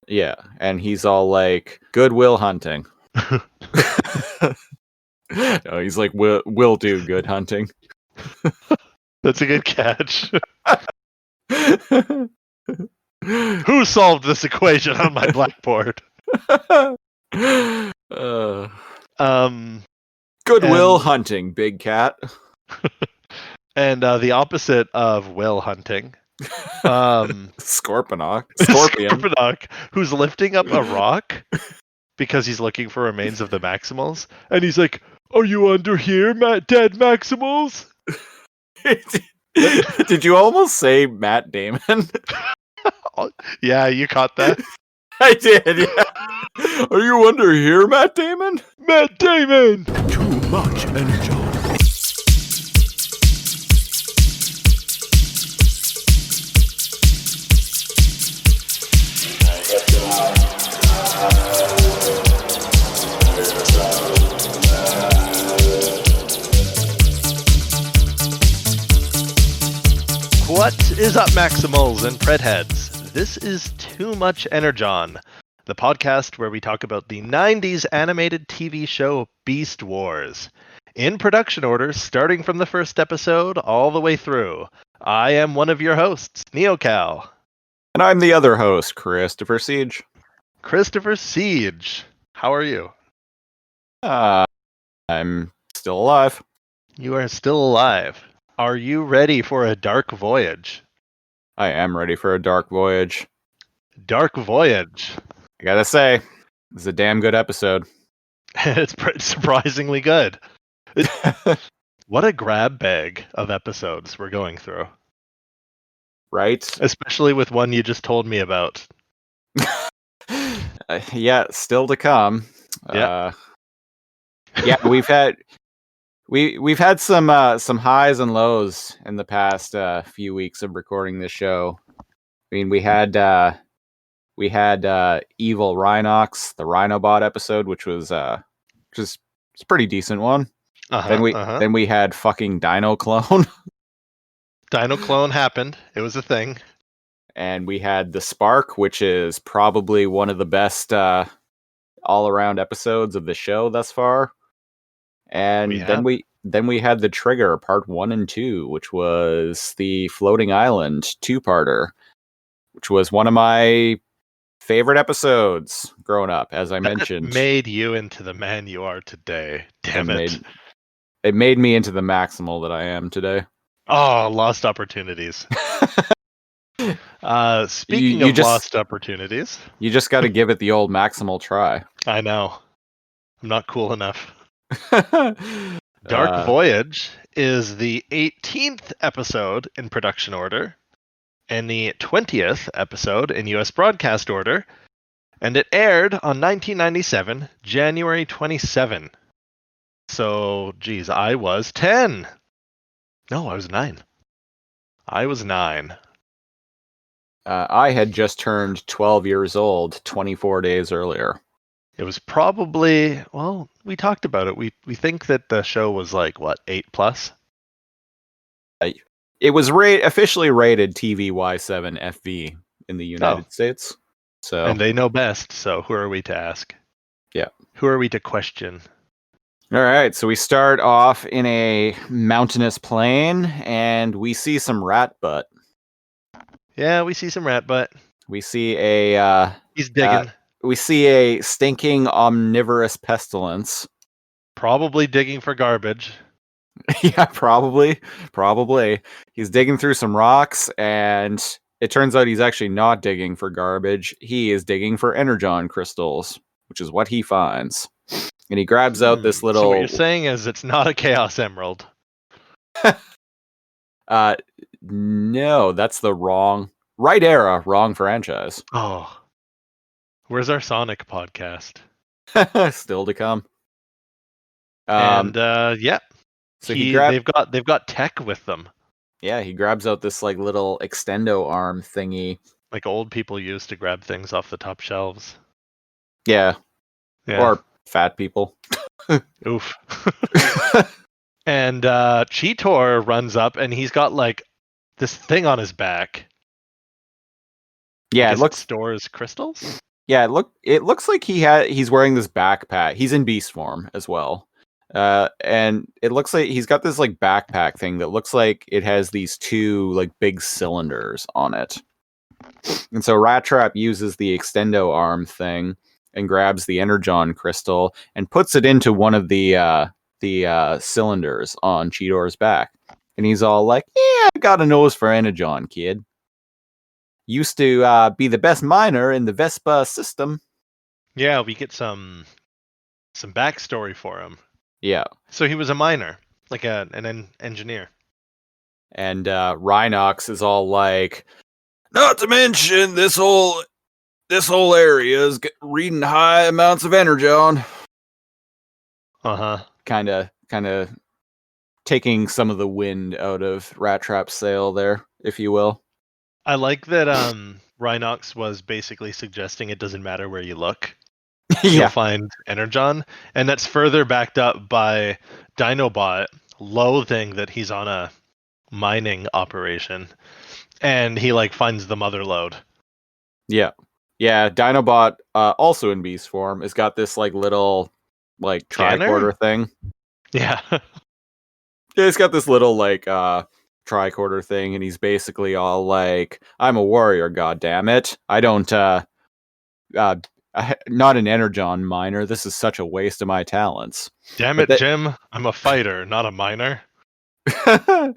Yeah, and he's all like, "Goodwill Hunting." No, he's like, "Will do good hunting." That's a good catch. Who solved this equation on my blackboard? Goodwill Hunting, big cat. And the opposite of Will Hunting. Scorpion, who's lifting up a rock because he's looking for remains of the Maximals, and he's like, "Are you under here, dead Maximals?" Did you almost say Matt Damon? Yeah, you caught that. I did. Yeah. Are you under here, Matt Damon? Matt Damon. Too much energy. What is up, Maximals and Predheads? This is Too Much Energon, the podcast where we talk about the 90s animated TV show Beast Wars. In production order, starting from the first episode all the way through. I am one of your hosts, NeoCal. And I'm the other host, Christopher Siege. Christopher Siege, how are you? I'm still alive. You are still alive. Are you ready for a dark voyage? I am ready for a dark voyage. Dark Voyage. I gotta say, this is a damn good episode. It's surprisingly good. What a grab bag of episodes we're going through. Right? Especially with one you just told me about. Yeah, still to come. Yeah. Yeah, we've had some highs and lows in the past few weeks of recording this show. I mean, we had Evil Rhinox, the Rhinobot episode, which was it's a pretty decent one. Then we had fucking Dino Clone. Dino Clone happened. It was a thing. And we had The Spark, which is probably one of the best all-around episodes of the show thus far. And then we had The Trigger, part 1 and 2, which was the Floating Island two-parter, which was one of my favorite episodes growing up, as I mentioned. Made you into the man you are today. Damn it. It made me into the Maximal that I am today. Oh, lost opportunities. Speaking of lost opportunities. You just got to give it the old Maximal try. I know. I'm not cool enough. Dark Voyage is the 18th episode in production order and the 20th episode in US broadcast order, and it aired on 1997, January 27. So, geez, I was 10. No, I was 9. I was 9. I had just turned 12 years old 24 days earlier. It was probably, well, we talked about it. We think that the show was like, what, 8+? It was officially rated TVY7 FV in the United States. So, and they know best, so who are we to ask? Yeah. Who are we to question? All right, so we start off in a mountainous plain, and we see some rat butt. Yeah, we see some rat butt. We see a... he's digging. We see a stinking omnivorous pestilence. Probably digging for garbage. Yeah, probably. He's digging through some rocks, and it turns out he's actually not digging for garbage. He is digging for energon crystals, which is what he finds. And he grabs out this little... So what you're saying is it's not a Chaos Emerald. No, that's the wrong... Right era, wrong franchise. Oh. Where's our Sonic podcast? Still to come. And yeah. So they've got tech with them. Yeah, he grabs out this like little extendo arm thingy. Like old people used to grab things off the top shelves. Yeah. Or fat people. Oof. And Cheetor runs up and he's got like this thing on his back. Yeah, it stores crystals. Yeah, it looks like he's wearing this backpack. He's in beast form as well. And it looks like he's got this like backpack thing that looks like it has these two like big cylinders on it. And so Rat Trap uses the extendo arm thing and grabs the Energon crystal and puts it into one of the cylinders on Cheetor's back. And he's all like, "Yeah, I got a nose for Energon, kid. Used to be the best miner in the Vespa system." Yeah, we get some backstory for him. Yeah. So he was a miner, like an engineer. And Rhinox is all like, "Not to mention this whole area is reading high amounts of Energon." Kind of taking some of the wind out of Rat Trap's sail there, if you will. I like that Rhinox was basically suggesting it doesn't matter where you look. You'll find Energon, and that's further backed up by Dinobot loathing that he's on a mining operation, and he like finds the mother lode. Yeah, Dinobot, also in beast form, has got this like little like tricorder thing. Yeah. Yeah, he's got this little like tricorder thing, and he's basically all like, "I'm a warrior, goddammit. I don't not an Energon miner. This is such a waste of my talents." Damn it, Jim. I'm a fighter, not a miner. I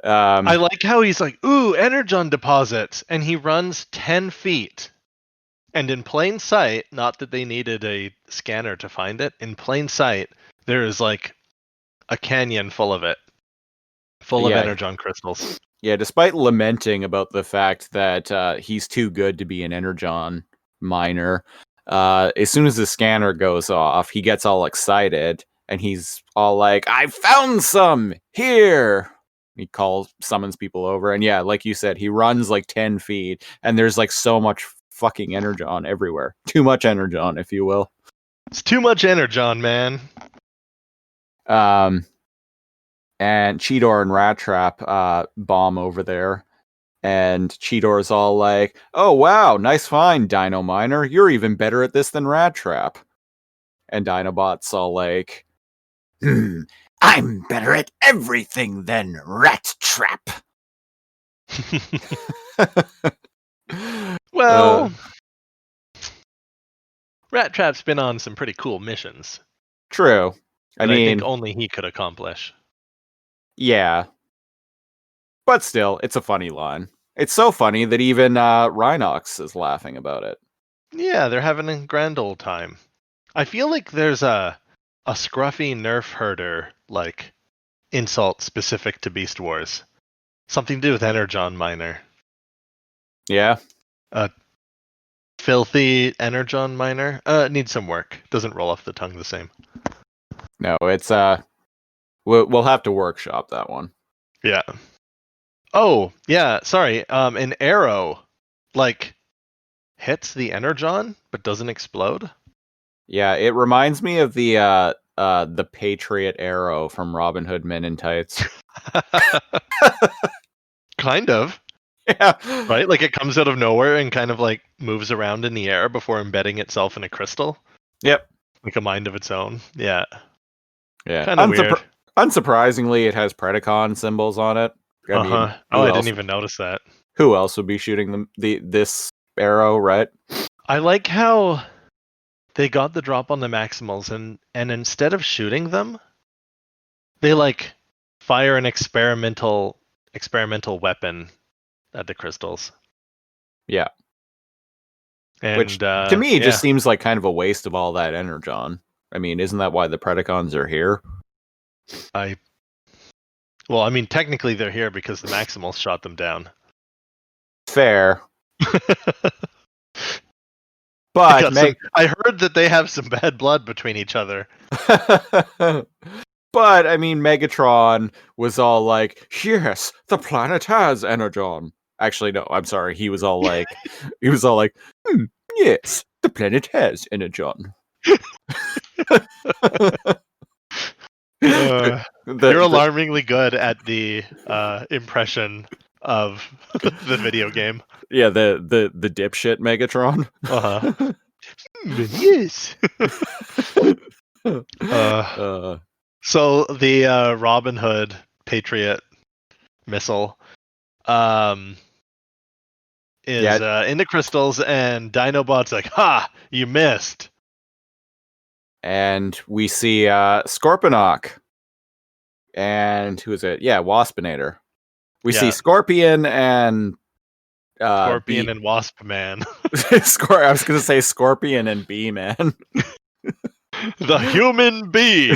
like how he's like, "Ooh, Energon deposits," and he runs 10 feet. And in plain sight, not that they needed a scanner to find it, in plain sight, there is like a canyon full of it. Full of Energon crystals. Yeah, despite lamenting about the fact that he's too good to be an Energon miner, as soon as the scanner goes off, he gets all excited, and he's all like, "I found some! Here!" He summons people over, and yeah, like you said, he runs like 10 feet, and there's like so much fucking Energon everywhere. Too much Energon, if you will. It's too much Energon, man. And Cheetor and Rat Trap bomb over there. And Cheetor's all like, "Oh, wow, nice find, Dino Miner. You're even better at this than Rat Trap." And Dinobot's all like, "I'm better at everything than Rat Trap." Well, Rat Trap's been on some pretty cool missions. True. I think only he could accomplish. Yeah. But still, it's a funny line. It's so funny that even Rhinox is laughing about it. Yeah, they're having a grand old time. I feel like there's a scruffy nerf herder like insult specific to Beast Wars. Something to do with Energon miner. Yeah. Filthy Energon miner. Needs some work. Doesn't roll off the tongue the same. No, it's we'll have to workshop that one. Yeah. Oh, yeah, sorry. An arrow like hits the Energon but doesn't explode. Yeah, it reminds me of the Patriot arrow from Robin Hood Men in Tights. Kind of. Yeah. Right? Like it comes out of nowhere and kind of like moves around in the air before embedding itself in a crystal. Yep. Like a mind of its own. Yeah. Yeah. Kind of weird. Unsurprisingly, it has Predacon symbols on it. I mean, I didn't even notice that. Who else would be shooting this arrow, right? I like how they got the drop on the Maximals and instead of shooting them, they like fire an experimental weapon at the crystals. Yeah. And, which to me just seems like kind of a waste of all that Energon. I mean, isn't that why the Predacons are here? Well, I mean, technically they're here because the Maximals shot them down. Fair. But I heard that they have some bad blood between each other. But I mean, Megatron was all like, "Yes, the planet has Energon." Actually, no, I'm sorry. He was all like, "Yes, the planet has Energon." You're alarmingly good at the impression of the video game. Yeah, the dipshit Megatron. Uh-huh. Yes. So the Robin Hood Patriot missile is in the crystals, and Dinobot's like, "Ha! You missed." And we see Scorponok. And who is it? Yeah, Waspinator. We see Scorpion and Scorpion and Wasp Man. I was going to say Scorpion and Bee Man. The human bee.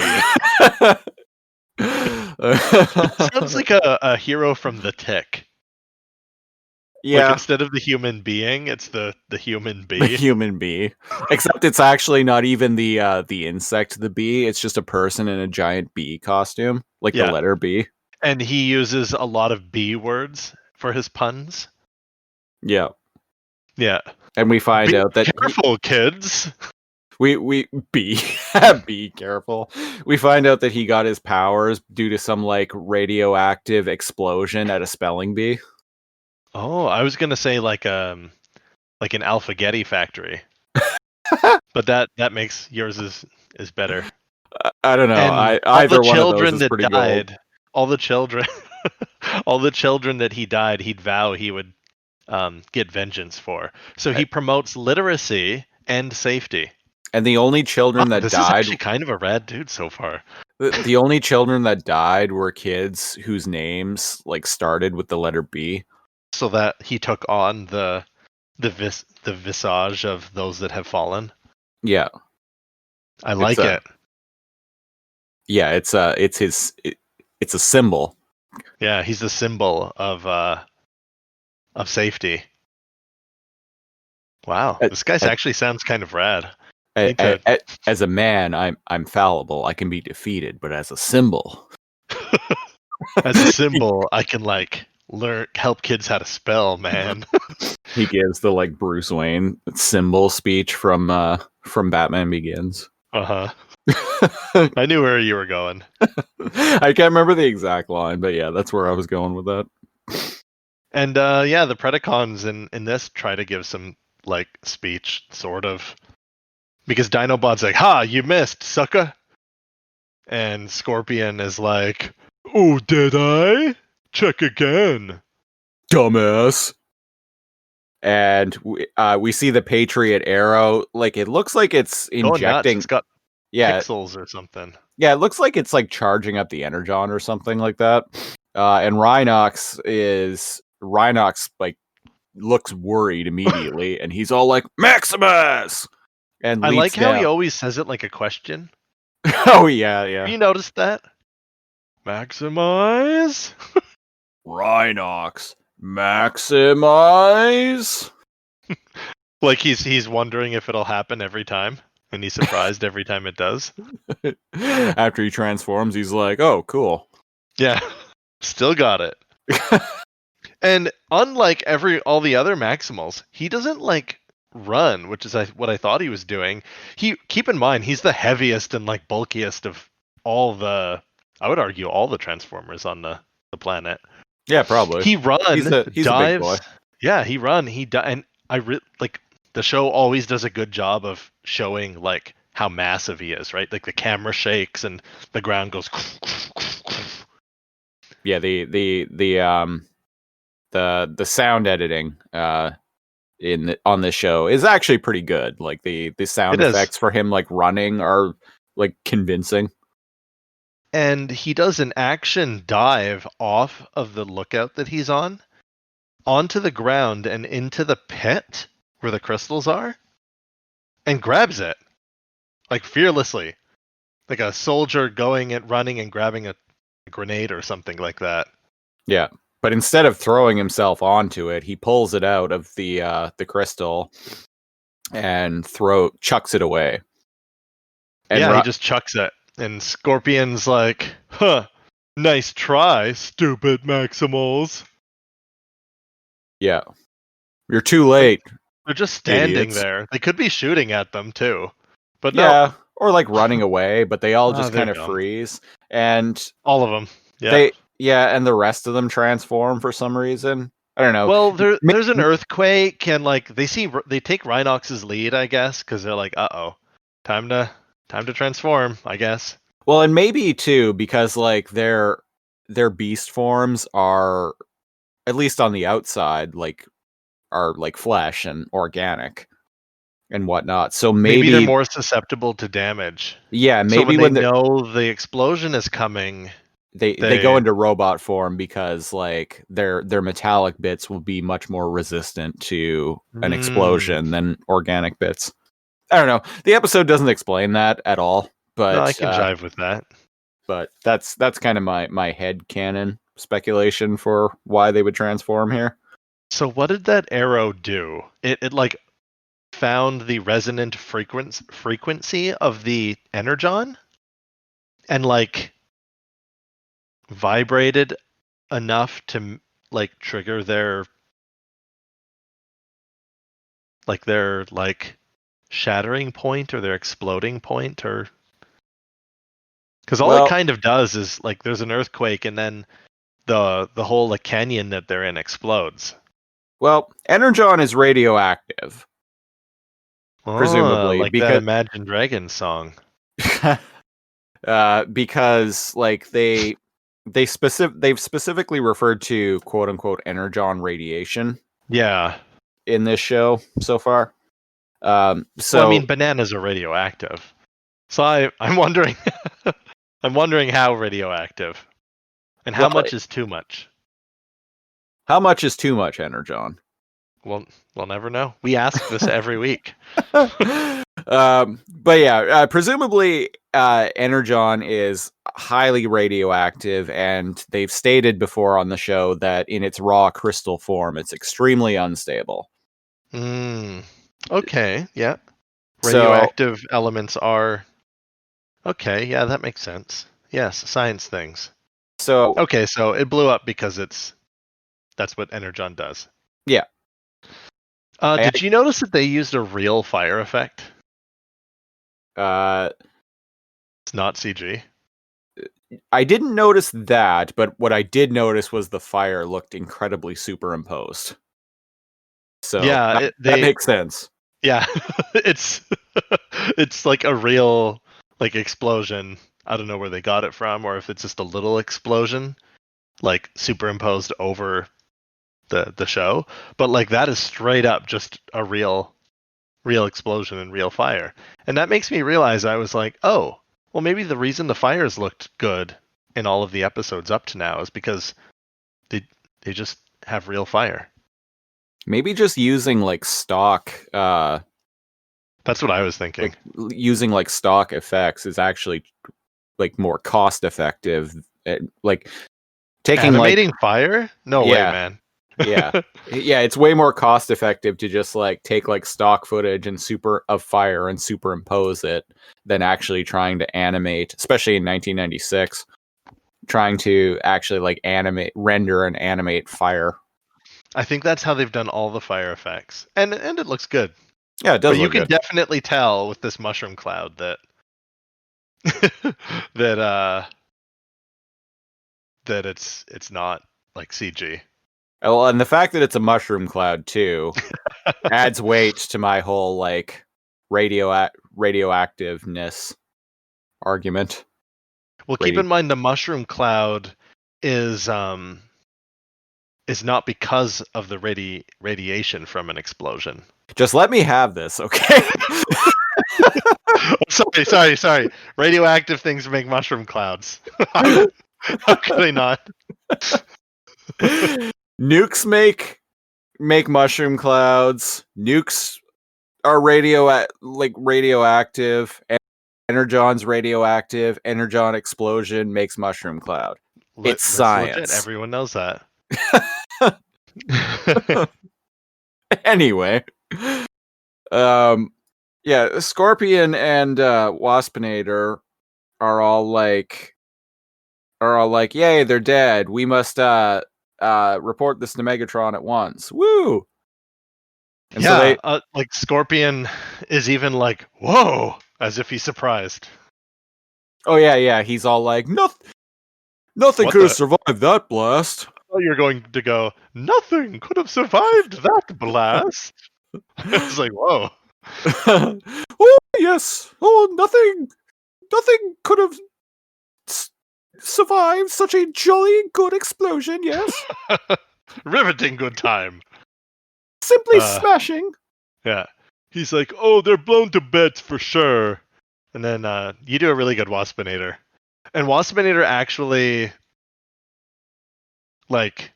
Sounds like a hero from The Tick. Yeah. Like instead of the human being, it's the human bee. The human bee. Except it's actually not even the insect, the bee. It's just a person in a giant bee costume, like the letter B. And he uses a lot of B words for his puns. Yeah. Yeah. And we find out that careful, kids. We be careful. We find out that he got his powers due to some like radioactive explosion at a spelling bee. Oh, I was gonna say like an Alphagetti factory, but that makes yours is better. I don't know. Either one of those is pretty gold. All the children, all the children that he died, he'd vow he would get vengeance for. So he promotes literacy and safety. And the only children that died. This is actually kind of a rad dude so far. The only children that died were kids whose names like started with the letter B. So that he took on the visage of those that have fallen. Yeah, I like it. Yeah, it's a symbol. Yeah, he's a symbol of safety. Wow, this guy actually sounds kind of rad. As a man, I'm fallible. I can be defeated, but as a symbol, I can like help kids how to spell, man. He gives the like Bruce Wayne symbol speech from Batman Begins. I knew where you were going. I can't remember the exact line, but yeah, that's where I was going with that. And the Predacons in this try to give some like speech, sort of, because Dinobot's like, "Ha, you missed, sucker," and Scorpion is like, "Oh, did I? Check again, dumbass." And we see the Patriot arrow. Like it looks like it's injecting. It's got pixels or something. Yeah, it looks like it's like charging up the Energon or something like that. And Rhinox like looks worried immediately, and he's all like, "Maximus!" And I like how he always says it like a question. Oh yeah. Have you noticed that? Maximize? Rhinox, maximize. Like he's wondering if it'll happen every time, and he's surprised every time it does. After he transforms, he's like, "Oh, cool." Yeah, still got it. And unlike all the other Maximals, he doesn't like run, which is what I thought he was doing. Keep in mind, he's the heaviest and like bulkiest of all the, I would argue, all the Transformers on the planet. Yeah, probably. He runs, he's dives. A big boy. Yeah, he and like the show always does a good job of showing like how massive he is, right? Like the camera shakes and the ground goes. Yeah, the sound editing on this show is actually pretty good. Like the sound effects for him like running are like convincing. And he does an action dive off of the lookout that he's on, onto the ground and into the pit where the crystals are, and grabs it like fearlessly, like a soldier going and running and grabbing a grenade or something like that. Yeah. But instead of throwing himself onto it, he pulls it out of the crystal and chucks it away. And he just chucks it. And Scorpion's like, "Huh, nice try, stupid Maximals." Yeah. You're too late. They're just standing there. They could be shooting at them too. But yeah, or like running away, but they all just kind of freeze. And all of them. Yeah. Yeah, and the rest of them transform for some reason. I don't know. Well, there's an earthquake, and like they take Rhinox's lead, I guess, because they're like, time to transform, I guess. Well, and maybe too because like their beast forms are, at least on the outside, are like flesh and organic and whatnot. So Maybe they're maybe more susceptible to damage. yeah, So maybe when when they know the explosion is coming, they go into robot form because like their metallic bits will be much more resistant to an explosion than organic bits. I don't know. The episode doesn't explain that at all, but no, I can jive with that. But that's kind of my head canon speculation for why they would transform here. So what did that arrow do? It like found the resonant frequency of the energon and like vibrated enough to like trigger their shattering point or their exploding point, or because all it kind of does is like there's an earthquake and then the whole like canyon that they're in explodes. Well, energon is radioactive. Presumably, like because that Imagine Dragons song. because like they've specifically referred to quote unquote energon radiation. Yeah. In this show so far. So well, I mean, bananas are radioactive. So I'm wondering I'm wondering how radioactive and how much is too much. How much is too much energon? Well, we'll never know. We ask this every week. But yeah, presumably energon is highly radioactive, and they've stated before on the show that in its raw crystal form, it's extremely unstable. Okay, yeah. Radioactive elements are... Okay, yeah, that makes sense. Yes, science things. So okay, so it blew up because that's what energon does. Yeah. Did you notice that they used a real fire effect? It's not CG. I didn't notice that, but what I did notice was the fire looked incredibly superimposed. So yeah, that makes sense. Yeah, it's like a real like explosion. I don't know where they got it from, or if it's just a little explosion, like superimposed over the show. But like that is straight up just a real explosion and real fire. And that makes me realize I was like, oh, well maybe the reason the fires looked good in all of the episodes up to now is because they just have real fire. Maybe just using like stock that's what I was thinking. Like, using like stock effects is actually like more cost effective. Like taking animating fire? No way, man. Yeah. It's way more cost effective to just like take like stock footage and of fire and superimpose it than actually trying to animate, especially in 1996, trying to actually like render and animate fire. I think that's how they've done all the fire effects. And it looks good. Yeah, it does. But you can definitely tell with this mushroom cloud that that it's not like CG. Well, and the fact that it's a mushroom cloud too adds weight to my whole like radioactiveness argument. Well, keep in mind the mushroom cloud is not because of the radiation from an explosion. Just let me have this, okay? Sorry. Radioactive things make mushroom clouds. How could they not? Nukes make mushroom clouds. Nukes are radioactive. Energon's radioactive. Energon explosion makes mushroom cloud. It's science. Legit. Everyone knows that. Anyway, yeah, Scorpion and Waspinator are all like, yay, they're dead. We must report this to Megatron at once. Woo! And yeah, so like Scorpion is even like, whoa, as if he's surprised. Oh yeah, he's all like, Nothing What could have the- survived that blast. Oh, you're going to go, nothing could have survived that blast. It's like, whoa. Oh, yes. Oh, nothing could have survived such a jolly good explosion, yes? Riveting good time. Simply smashing. Yeah. He's like, oh, they're blown to bits for sure. And then you do a really good Waspinator. And Waspinator actually, like,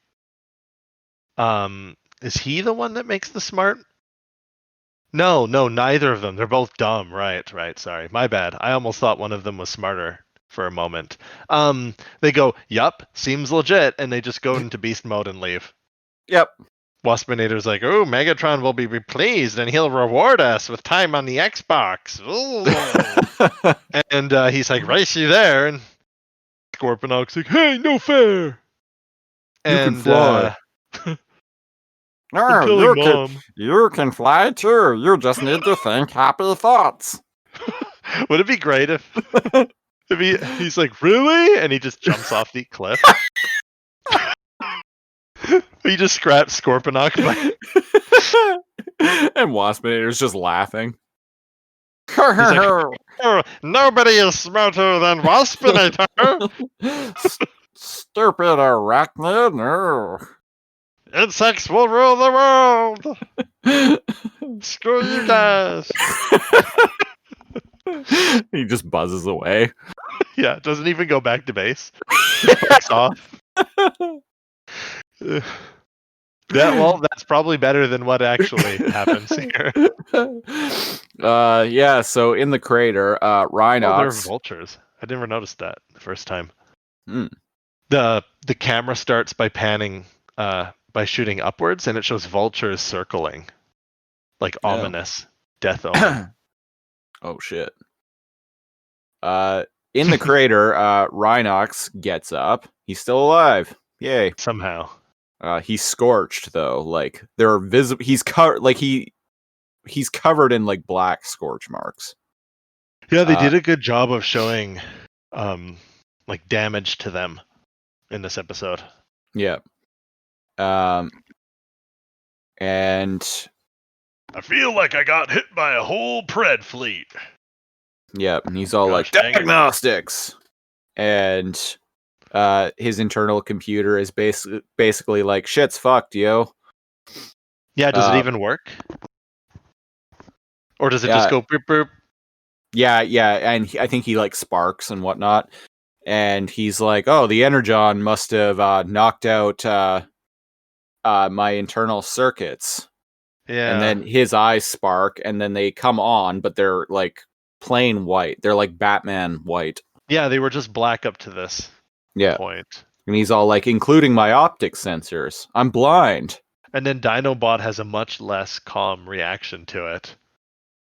is he the one that makes the smart? No, neither of them. They're both dumb. Right, sorry. My bad. I almost thought one of them was smarter for a moment. They go, yup, seems legit, and they just go into beast mode and leave. Yep. Waspinator's like, oh, Megatron will be pleased and he'll reward us with time on the Xbox. And he's like, right you there. And Scorponok's like, hey, no fair. You can fly. I'm killing Mom. You can fly too. You just need to think happy thoughts. Would it be great if he's like, really? And he just jumps off the cliff. He just scraps Scorponok. And Waspinator's just laughing. Like, oh, nobody is smarter than Waspinator. Stupid arachnid. No. Insects will rule the world. Screw you guys. He just buzzes away. Yeah, doesn't even go back to base. Just fucks off. That's probably better than what actually happens here. Yeah, so in the crater, Rhinox. Oh, they're vultures. I never noticed that the first time. Mm. The camera starts by panning, by shooting upwards, and it shows vultures circling. Like ominous. Death omen. Oh, shit. In the crater, Rhinox gets up. He's still alive. Yay. Somehow. He's scorched though. Like there are visible. He's covered. Like he's covered in like black scorch marks. Yeah, they did a good job of showing, like damage to them in this episode. Yeah. And I feel like I got hit by a whole Pred fleet. Yeah, and he's all like dang it. diagnostics, and his internal computer is basically like shit's fucked, yo. Yeah, does it even work? Or does it just go boop boop? Yeah, and I think he like sparks and whatnot, and he's like, oh, the Energon must have knocked out my internal circuits. Yeah. And then his eyes spark, and then they come on, but they're like plain white. They're like Batman white. Yeah, they were just black up to this point. And he's all like, including my optic sensors. I'm blind. And then Dinobot has a much less calm reaction to it.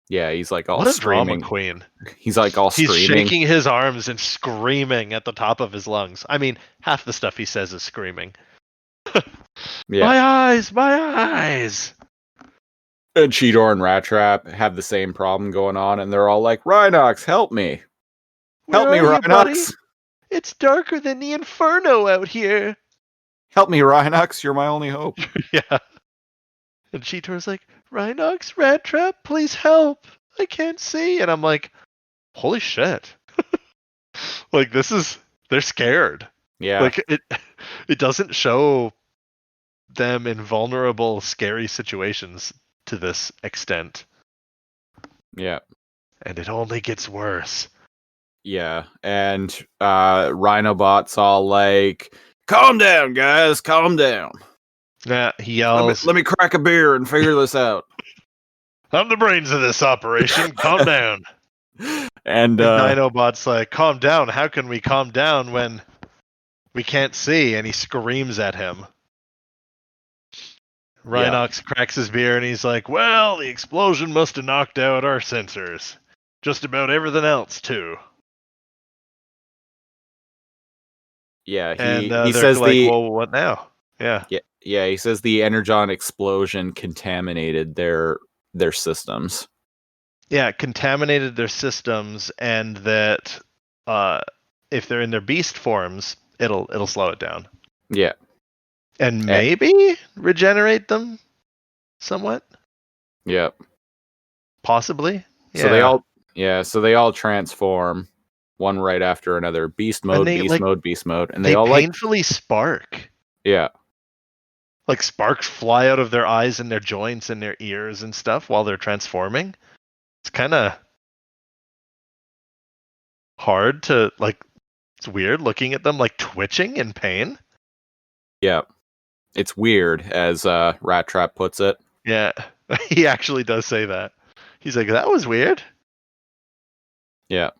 Yeah, he's like all what a screaming. Drama queen. He's like all He's screaming. Shaking his arms and screaming at the top of his lungs. I mean, half the stuff he says is screaming. Yeah. My eyes! And Cheetor and Rat Trap have the same problem going on, and they're all like, Rhinox, help me. Help me, Rhinox. It's darker than the inferno out here. Help me, Rhinox. You're my only hope. Yeah. And Cheetor's like, Rhinox, Rat Trap, please help. I can't see. And I'm like, holy shit. Like, they're scared. Yeah. Like, it doesn't show them in vulnerable, scary situations to this extent. Yeah. And it only gets worse. Yeah. And Rhinobot's all like, calm down, guys. Calm down. Yeah, he yells. Let me crack a beer and figure this out. I'm the brains of this operation. Calm down. And Dinobot's like, calm down. How can we calm down when we can't see? And he screams at him. Rhinox cracks his beer and he's like, well, the explosion must have knocked out our sensors. Just about everything else, too. Yeah, he says like, well, what now? Yeah. Yeah, he says the Energon explosion contaminated their systems. Yeah, contaminated their systems, and that if they're in their beast forms, it'll slow it down. Yeah. And maybe regenerate them somewhat? Yeah. Possibly. So they all transform one right after another. Beast mode, beast mode. And they all painfully spark. Yeah. Like sparks fly out of their eyes and their joints and their ears and stuff while they're transforming. It's kind of hard to it's weird looking at them twitching in pain. Yeah. It's weird, as Rat Trap puts it. Yeah. He actually does say that. He's like, that was weird. Yeah.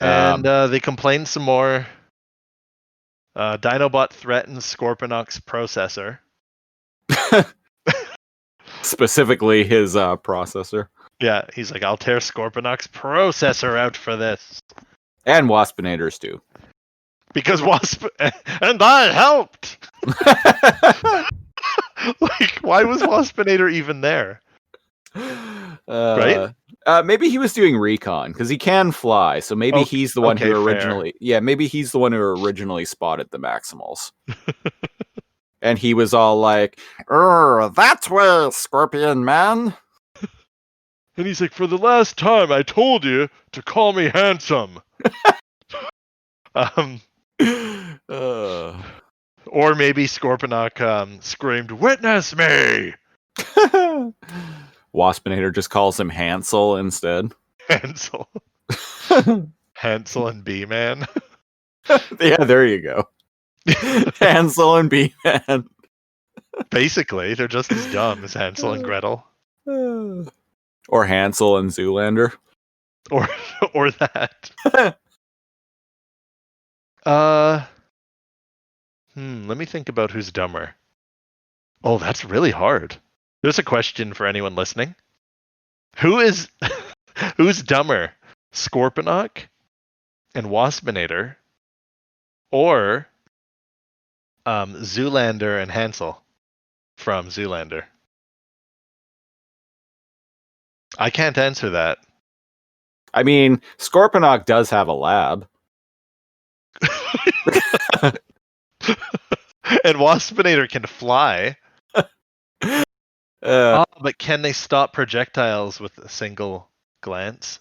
And they complain some more. Dinobot threatens Scorponok's processor. Specifically his processor. Yeah, he's like, I'll tear Scorponok's processor out for this. And Waspinator's too. Because and I helped! Why was Waspinator even there? Right? Maybe he was doing recon, because he can fly, so maybe he's the one who originally... Fair. Yeah, maybe he's the one who originally spotted the Maximals. And he was all like, that way, Scorpion Man! And he's like, for the last time, I told you to call me handsome. Or maybe Scorponok screamed, witness me! Waspinator just calls him Hansel instead. Hansel. Hansel and B-Man. Yeah, there you go. Hansel and B-Man. Basically, they're just as dumb as Hansel and Gretel. Or Hansel and Zoolander. Or that. Let me think about who's dumber. Oh, that's really hard. There's a question for anyone listening. Who's dumber? Scorponok and Waspinator, or Zoolander and Hansel from Zoolander? I can't answer that. I mean, Scorponok does have a lab. And Waspinator can fly. But can they stop projectiles with a single glance?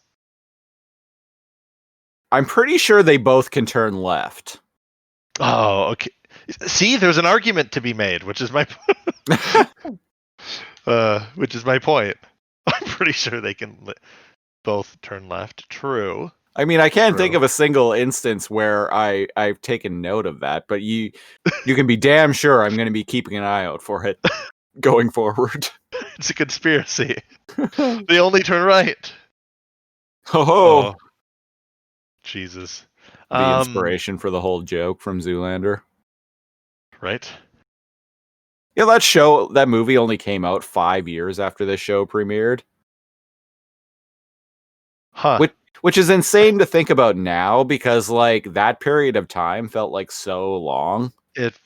I'm pretty sure they both can turn left. Oh, okay. See, there's an argument to be made, which is my point. I'm pretty sure they can both turn left. True. I mean, I can't think of a single instance where I've taken note of that, but you can be damn sure I'm going to be keeping an eye out for it going forward. It's a conspiracy. They only turn right. Oh, Jesus. The inspiration for the whole joke from Zoolander. Right? Yeah, that movie only came out 5 years after this show premiered. Huh. Which is insane to think about now, because that period of time felt like so long. It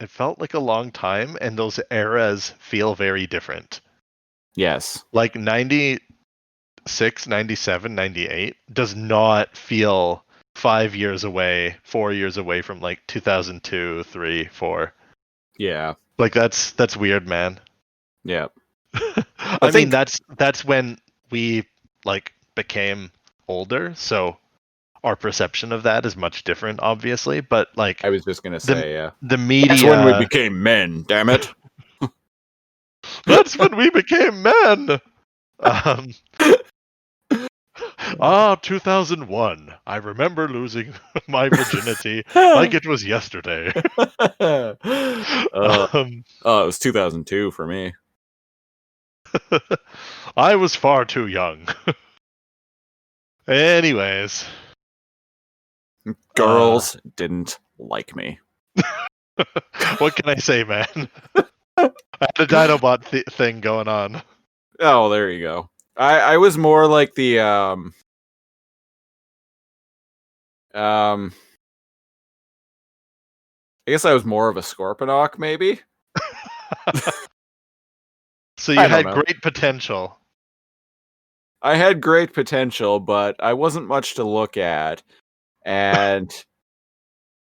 felt like a long time, and those eras feel very different. Yes. 96, 97, 98 does not feel 5 years away, 4 years away from 2002, 3, 4. Yeah. That's weird, man. Yeah. I mean, that's when we became older, so our perception of that is much different, obviously. But I was just gonna say, the media. That's when we became men. Damn it! That's when we became men. 2001. I remember losing my virginity like it was yesterday. It was 2002 for me. I was far too young. Anyways. Girls didn't like me. What can I say, man? I had a Dinobot thing going on. Oh, there you go. I was more like the I guess I was more of a Scorponok, maybe. So you had great potential. I had great potential, but I wasn't much to look at. and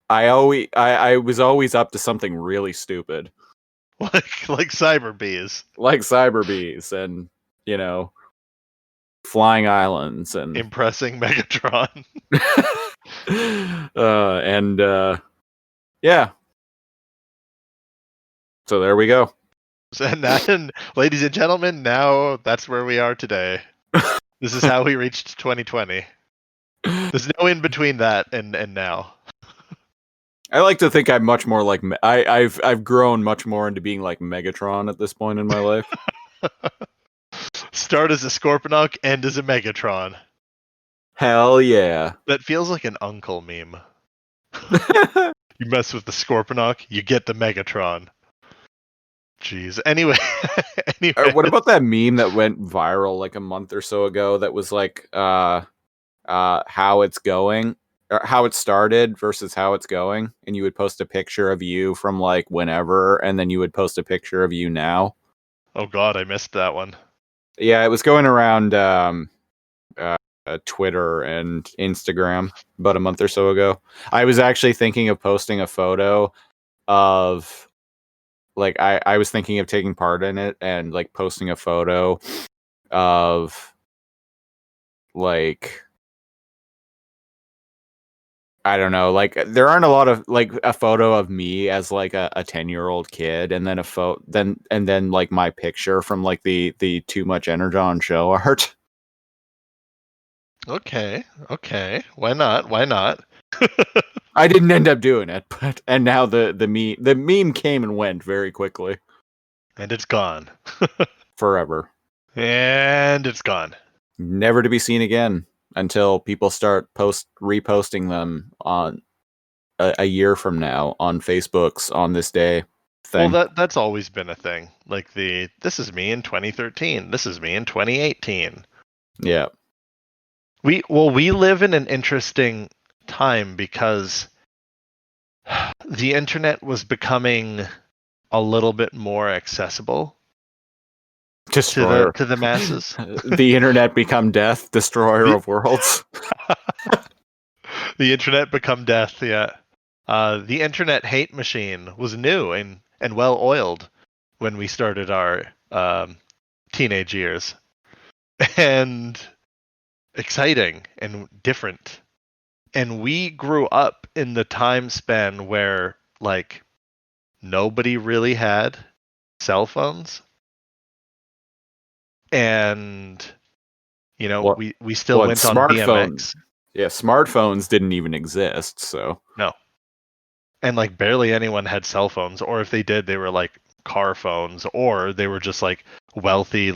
I was always up to something really stupid, like cyber bees, like cyber bees, and flying islands, and impressing Megatron. Yeah. So there we go. And ladies and gentlemen, now that's where we are today. This is how we reached 2020. There's no in between that and now. I like to think I'm much more like I've grown much more into being like Megatron at this point in my life. Start as a Scorponok, end as a Megatron. Hell yeah. That feels like an uncle meme. You mess with the Scorponok, you get the Megatron. Jeez. Anyway. What about that meme that went viral like a month or so ago that was like how it's going, or how it started versus how it's going, and you would post a picture of you from like whenever, and then you would post a picture of you now? Oh god, I missed that one. Yeah, it was going around Twitter and Instagram about a month or so ago. I was actually thinking of posting a photo of like I was thinking of taking part in it and like posting a photo of like I don't know, like there aren't a lot of like a photo of me as like a 10-year-old kid, and then then like my picture from like the Too Much Energon show art. Okay. Why not? I didn't end up doing it, and now the meme came and went very quickly. And it's gone. Forever. And it's gone. Never to be seen again until people start reposting them on a year from now on Facebook's On This Day thing. Well, that's always been a thing. Like this is me in 2013. This is me in 2018. Yeah. We live in an interesting time because the internet was becoming a little bit more accessible Destroyer to the masses. The internet become death, destroyer of worlds. The internet become death. Yeah. The internet hate machine was new and well oiled when we started our teenage years, and exciting and different. And we grew up in the time span where like nobody really had cell phones, and we still went on BMX. Yeah, smartphones didn't even exist, so no. And like barely anyone had cell phones, or if they did, they were like car phones, or they were just like wealthy,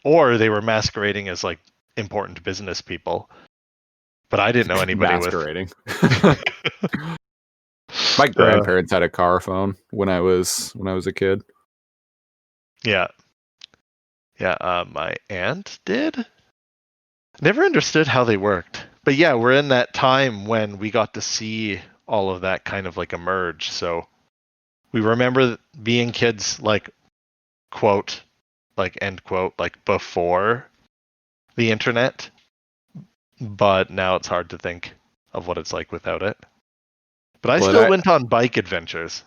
or they were masquerading as like important business people. But I didn't know anybody masquerading. My grandparents had a car phone when I was a kid. Yeah. My aunt did. Never understood how they worked, but yeah, we're in that time when we got to see all of that kind of like emerge. So we remember being kids, like quote, like end quote, like before the internet, but now it's hard to think of what it's like without it. But I still went on bike adventures.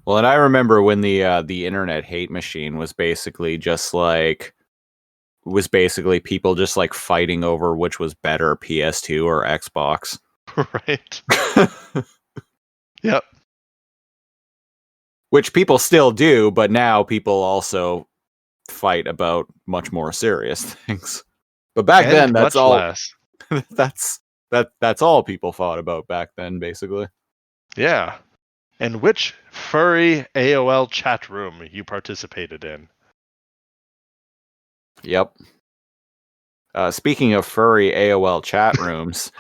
Well, and I remember when the internet hate machine was basically just like people just like fighting over which was better, PS2 or Xbox. Right. Yep. Which people still do, but now people also fight about much more serious things. But back then, that's all. Less. that's all people fought about back then, basically. Yeah. And which furry AOL chat room you participated in? Yep. Speaking of furry AOL chat rooms,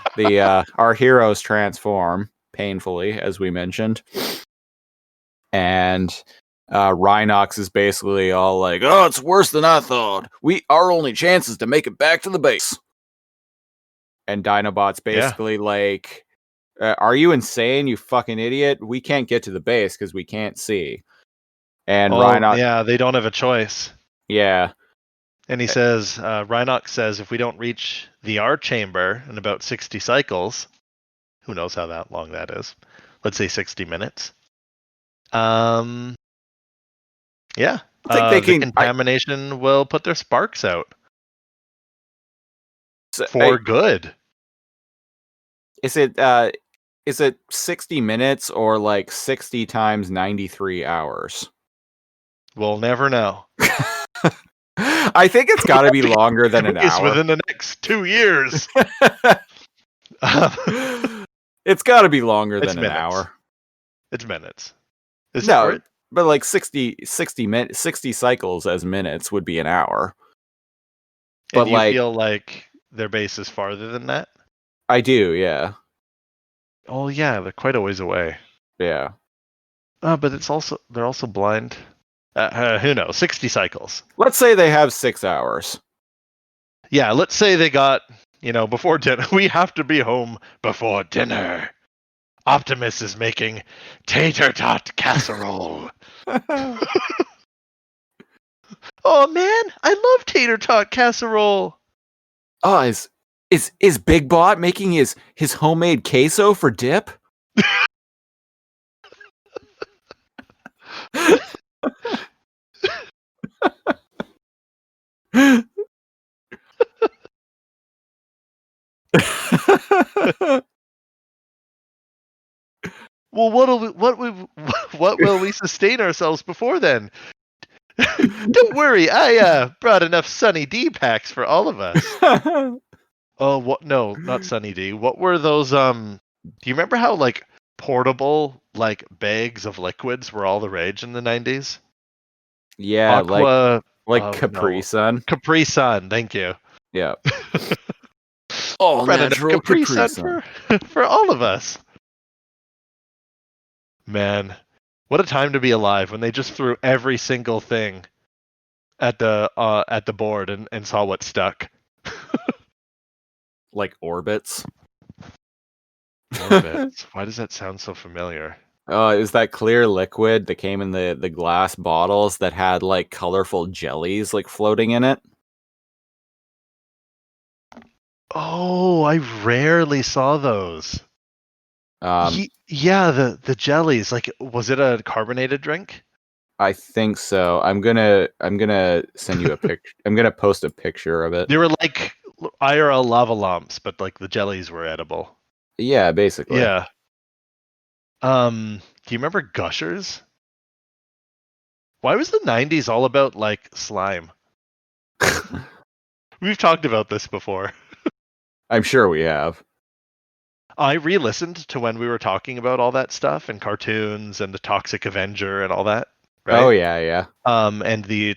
our heroes transform painfully, as we mentioned, and Rhinox is basically all like, "Oh, it's worse than I thought. Our only chance is to make it back to the base." And Dinobot's basically like, "Are you insane, you fucking idiot? We can't get to the base because we can't see." And Rhinox, yeah, they don't have a choice. Yeah. And he says, Rhinox says, if we don't reach the R chamber in about 60 cycles, Who knows how that long that is? Let's say 60 minutes. Yeah. I think they The can. contamination will put their sparks out So, for good. Is it 60 minutes or like 60 times 93 hours? We'll never know. I think it's got to be longer than an hour. Within the next 2 years. It's got to be longer than an hour. It's minutes. No, but like 60 cycles as minutes would be an hour. But do you feel like their base is farther than that? I do, yeah. Oh yeah, they're quite a ways away. Yeah. But they're also blind. Who knows? 60 cycles. Let's say they have 6 hours. Yeah, let's say they got, before dinner. We have to be home before dinner. Optimus is making tater tot casserole. Oh man, I love tater tot casserole. Oh, is Big Bot making his homemade queso for dip? Well, what will we sustain ourselves before then? Don't worry, I brought enough Sunny D packs for all of us. Oh, what? No, not Sunny D. What were those? Do you remember how like portable like bags of liquids were all the rage in the 90s? Yeah, Aqua, like Capri Sun. Capri Sun, thank you. Yeah. All natural Capri Sun for all of us. Man, what a time to be alive when they just threw every single thing at the board and saw what stuck. Like orbits. Orbits. Why does that sound so familiar? Is that clear liquid that came in the glass bottles that had like colorful jellies like floating in it? Oh, I rarely saw those. Yeah, the jellies. Like, was it a carbonated drink? I think so. I'm gonna send you a picture. I'm gonna post a picture of it. They were like IRL lava lumps, but like the jellies were edible. Yeah, basically. Yeah. Do you remember Gushers? Why was the 90s all about like slime? We've talked about this before. I'm sure we have. I re-listened to when we were talking about all that stuff and cartoons and the Toxic Avenger and all that. Right? Oh yeah. And the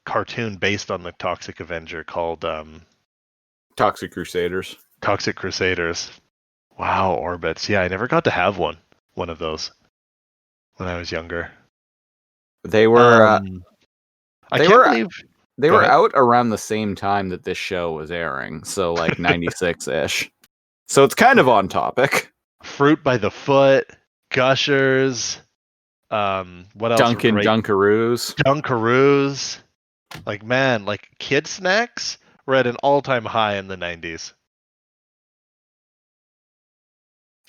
cartoon based on the Toxic Avenger called Toxic Crusaders. Toxic Crusaders. Wow, orbits. Yeah, I never got to have one of those when I was younger. They were they were ahead. out around the same time that this show was airing, so like 96-ish. So it's kind of on topic. Fruit by the Foot, Gushers, what else? Dunkaroos. Like man, like kid snacks were at an all-time high in the 90s.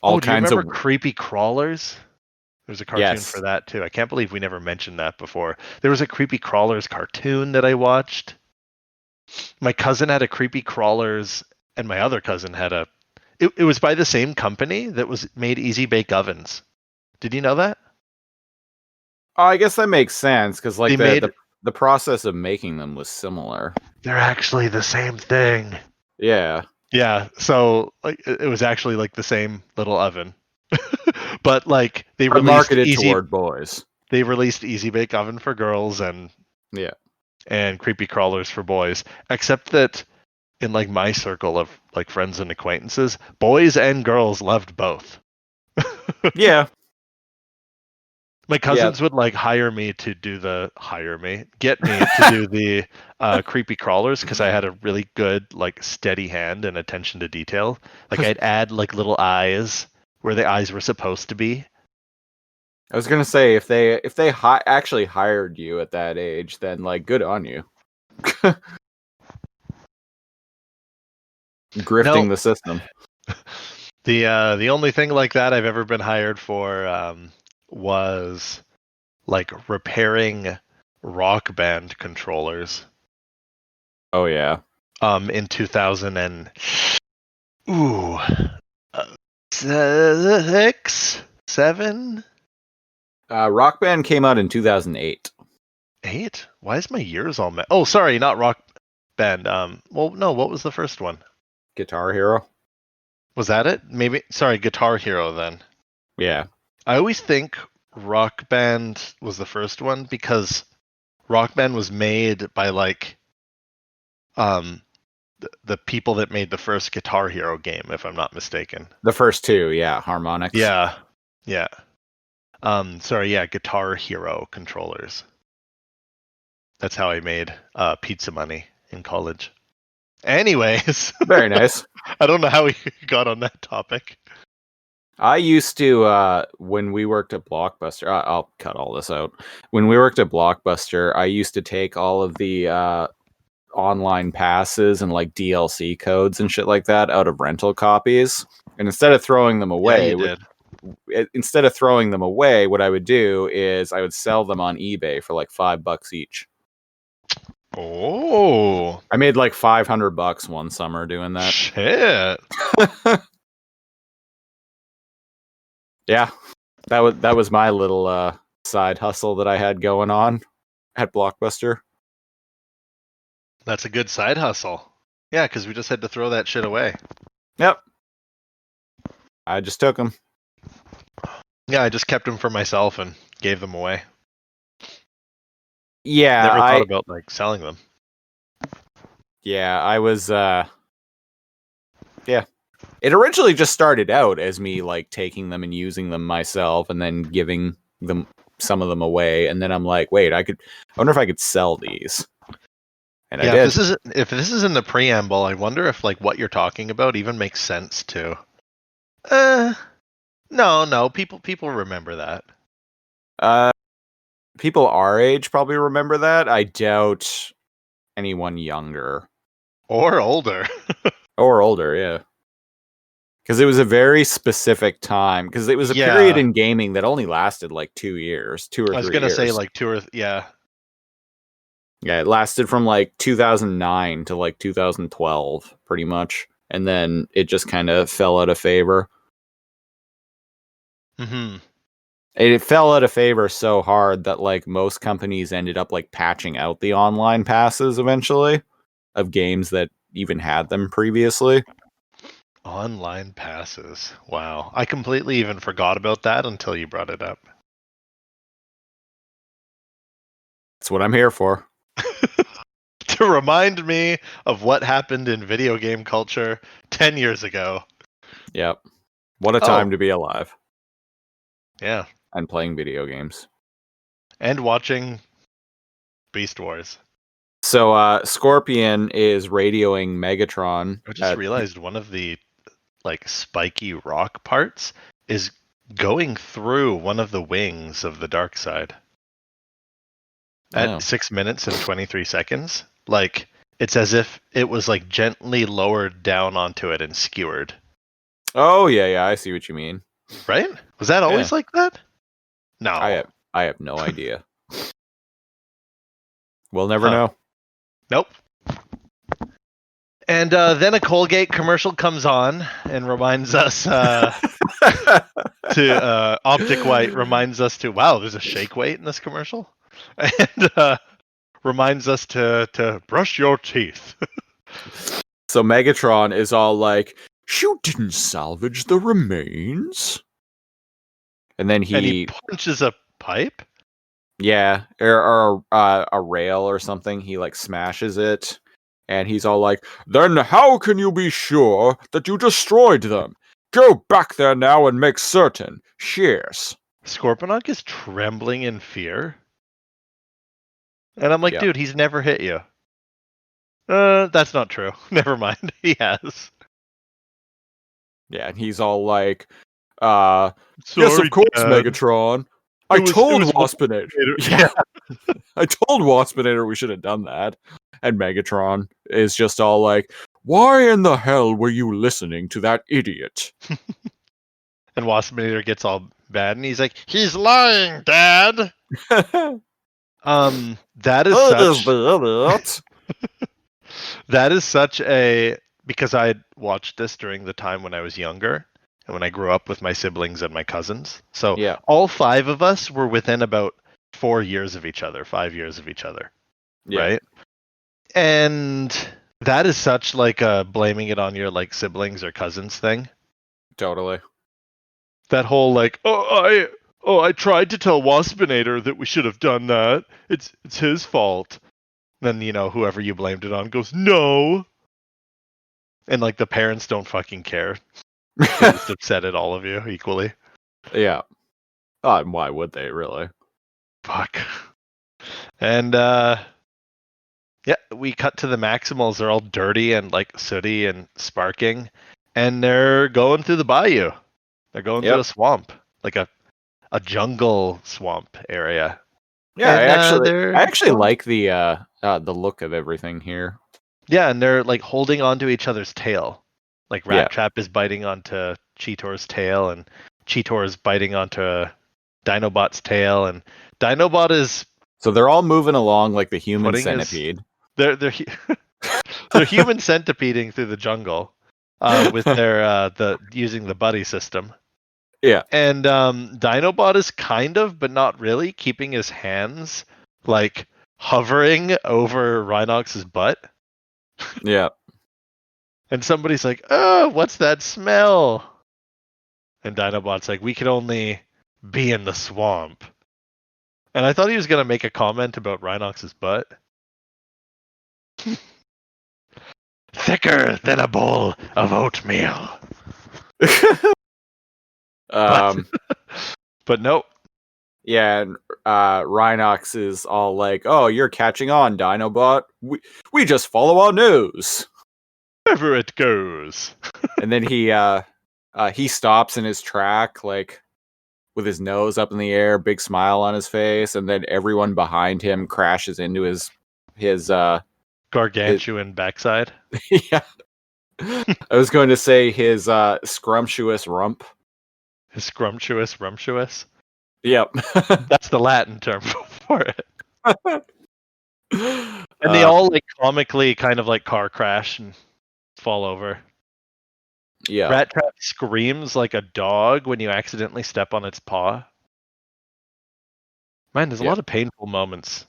Do you remember Creepy Crawlers? There's a cartoon for that too. I can't believe we never mentioned that before. There was a Creepy Crawlers cartoon that I watched. My cousin had a Creepy Crawlers, and my other cousin had a. It was by the same company that made Easy Bake Ovens. Did you know that? Oh, I guess that makes sense because like the process of making them was similar. They're actually the same thing. Yeah. Yeah. So like it was actually like the same little oven. But like they released marketed toward boys. They released Easy Bake Oven for girls and Creepy Crawlers for boys. Except that in like my circle of like friends and acquaintances, boys and girls loved both. Yeah. My cousins would like get me to do the Creepy Crawlers because I had a really good like steady hand and attention to detail. Like I'd add like little eyes where the eyes were supposed to be. I was gonna say if they actually hired you at that age, then like good on you. Grifting the system. The only thing like that I've ever been hired for was like repairing Rock Band controllers. Oh yeah. In 2000 and ooh, 6, 7, Rock Band came out in 2008. 8. Why is my years all Oh, sorry, not Rock Band. Well, no. What was the first one? Guitar Hero. Was that it? Maybe. Sorry, Guitar Hero. Then Yeah. I always think Rock Band was the first one because Rock Band was made by like the people that made the first Guitar Hero game, if I'm not mistaken. The first two, yeah, Harmonix. Yeah. Sorry, yeah, Guitar Hero controllers. That's how I made pizza money in college. Anyways, Very nice. I don't know how we got on that topic. I used to, when we worked at Blockbuster, I'll cut all this out. When we worked at Blockbuster, I used to take all of the online passes and like DLC codes and shit like that out of rental copies. And instead of throwing them away, what I would do is I would sell them on eBay for like $5 each. Oh, I made like $500 one summer doing that. Shit. Yeah, that was my little side hustle that I had going on at Blockbuster. That's a good side hustle. Yeah, because we just had to throw that shit away. Yep. I just took them. Yeah, I just kept them for myself and gave them away. Yeah, Never thought about like selling them. Yeah, I was yeah. It originally just started out as me like taking them and using them myself and then giving them some of them away, and then I'm like, wait, I wonder if I could sell these. And yeah, I did. If this is in the preamble, I wonder if like what you're talking about even makes sense too. No, people remember that. People our age probably remember that. I doubt anyone younger. Or older. Or older, yeah. Because it was a very specific time. Because it was a period in gaming that only lasted like 2 years, 2 or 3 years. I was gonna say like 2 or yeah. Yeah, it lasted from like 2009 to like 2012, pretty much, and then it just kind of fell out of favor. Mm-hmm. It fell out of favor so hard that like most companies ended up like patching out the online passes eventually of games that even had them previously. Online passes. Wow. I completely even forgot about that until you brought it up. That's what I'm here for. To remind me of what happened in video game culture 10 years ago. Yep. What a time to be alive. Yeah. And playing video games. And watching Beast Wars. So Scorpion is radioing Megatron. I just realized one of the like spiky rock parts is going through one of the wings of the dark side. At 6 minutes and 23 seconds. Like, it's as if it was like gently lowered down onto it and skewered. Oh yeah, I see what you mean. Right? Was that always like that? No. I have no idea. We'll never know. Nope. And then a Colgate commercial comes on and reminds us to Optic White reminds us to wow, there's a shake weight in this commercial, and reminds us to brush your teeth. So Megatron is all like, "You didn't salvage the remains," and then he punches a pipe. Yeah, or a rail or something. He like smashes it, and he's all like, "Then how can you be sure that you destroyed them? Go back there now and make certain. Cheers." Scorponok is trembling in fear, and I'm like, dude, he's never hit you. That's not true. Never mind, he has. Yeah, and he's all like, "Yes, of course, Dad. Megatron. I told Waspinator. Yeah. I told Waspinator we should have done that." And Megatron is just all like, Why in the hell were you listening to that idiot? And Waspinator gets all bad, and he's like, "He's lying, Dad." That is that is such a, because I watched this during the time when I was younger and when I grew up with my siblings and my cousins. So Yeah. all 5 of us were within about 4 years of each other, 5 years of each other, Yeah. right? And that is such like a blaming it on your like siblings or cousins thing. Totally. That whole like, I tried to tell Waspinator that we should have done that. It's his fault. Then, whoever you blamed it on goes, no. And like the parents don't fucking care. They're just upset at all of you equally. Yeah. And why would they, really? Fuck. And yeah, we cut to the Maximals. They're all dirty and like sooty and sparking. And they're going through the bayou. They're going through a swamp. Like a jungle swamp area. Yeah, And, I actually like the look of everything here. Yeah, and they're like holding onto each other's tail. Like Rat Trap is biting onto Cheetor's tail, and Cheetor is biting onto Dinobot's tail, and Dinobot is. So they're all moving along like the human centipede. They're human centipeding through the jungle, with their using the buddy system. Yeah. And Dinobot is kind of, but not really, keeping his hands like hovering over Rhinox's butt. Yeah. And somebody's like, "Oh, what's that smell?" And Dinobot's like, "We can only be in the swamp." And I thought he was going to make a comment about Rhinox's butt. Thicker than a bowl of oatmeal. But nope. Yeah, and Rhinox is all like, "Oh, you're catching on, Dinobot. We just follow our nose. Wherever it goes." And then he stops in his track, like with his nose up in the air, big smile on his face, and then everyone behind him crashes into his gargantuan backside. Yeah. I was going to say his scrumptious rump. His scrumptious rumptuous. Yep. That's the Latin term for it. And they all like comically kind of like car crash and fall over. Yeah. Rat Trap screams like a dog when you accidentally step on its paw. Man, there's a lot of painful moments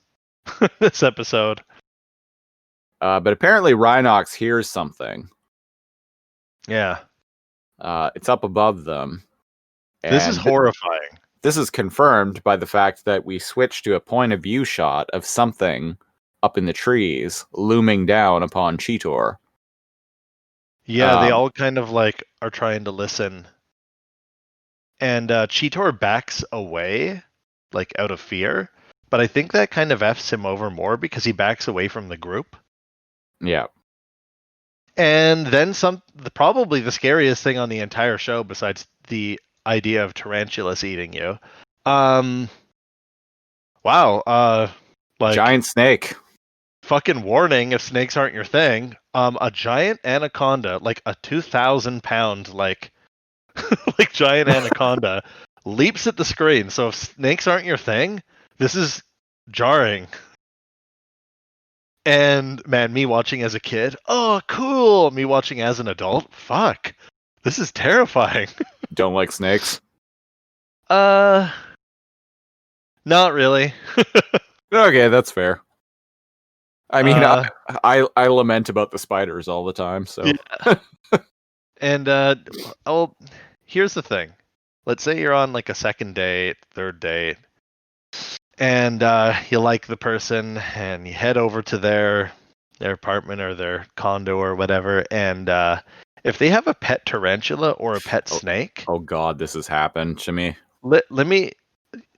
this episode. But apparently Rhinox hears something. Yeah. It's up above them. This is horrifying. This is confirmed by the fact that we switch to a point of view shot of something up in the trees looming down upon Cheetor. Yeah, they all kind of like are trying to listen. And Cheetor backs away, like out of fear. But I think that kind of F's him over more because he backs away from the group. Yeah. And then probably the scariest thing on the entire show, besides the idea of tarantulas eating you. Wow. Like giant snake. Fucking warning if snakes aren't your thing. A giant anaconda, like a 2,000-pound, like giant anaconda, leaps at the screen. So if snakes aren't your thing, this is jarring. And man, me watching as a kid, oh cool. Me watching as an adult, fuck. This is terrifying. Don't like snakes? Not really. Okay, that's fair. I mean, I lament about the spiders all the time, so. Yeah. And here's the thing. Let's say you're on like a second date, third date, and you like the person, and you head over to their apartment or their condo or whatever, and if they have a pet tarantula or a pet snake. Oh God, this has happened to me. Let me,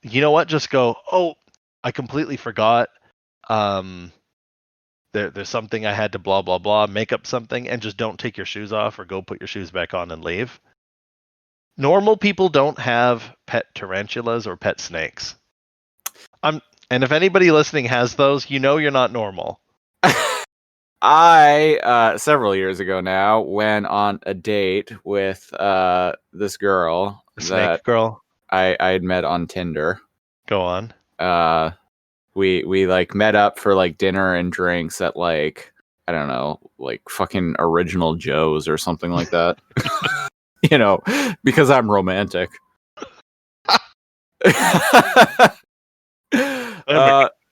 you know what? Just go, oh, I completely forgot. There's something I had to blah, blah, blah, make up something, and just don't take your shoes off or go put your shoes back on and leave. Normal people don't have pet tarantulas or pet snakes. And if anybody listening has those, you know you're not normal. I several years ago now went on a date with this girl The that snake girl. I had met on Tinder. Go on. We like met up for like dinner and drinks at like, I don't know, like fucking Original Joe's or something like that. You know, because I'm romantic.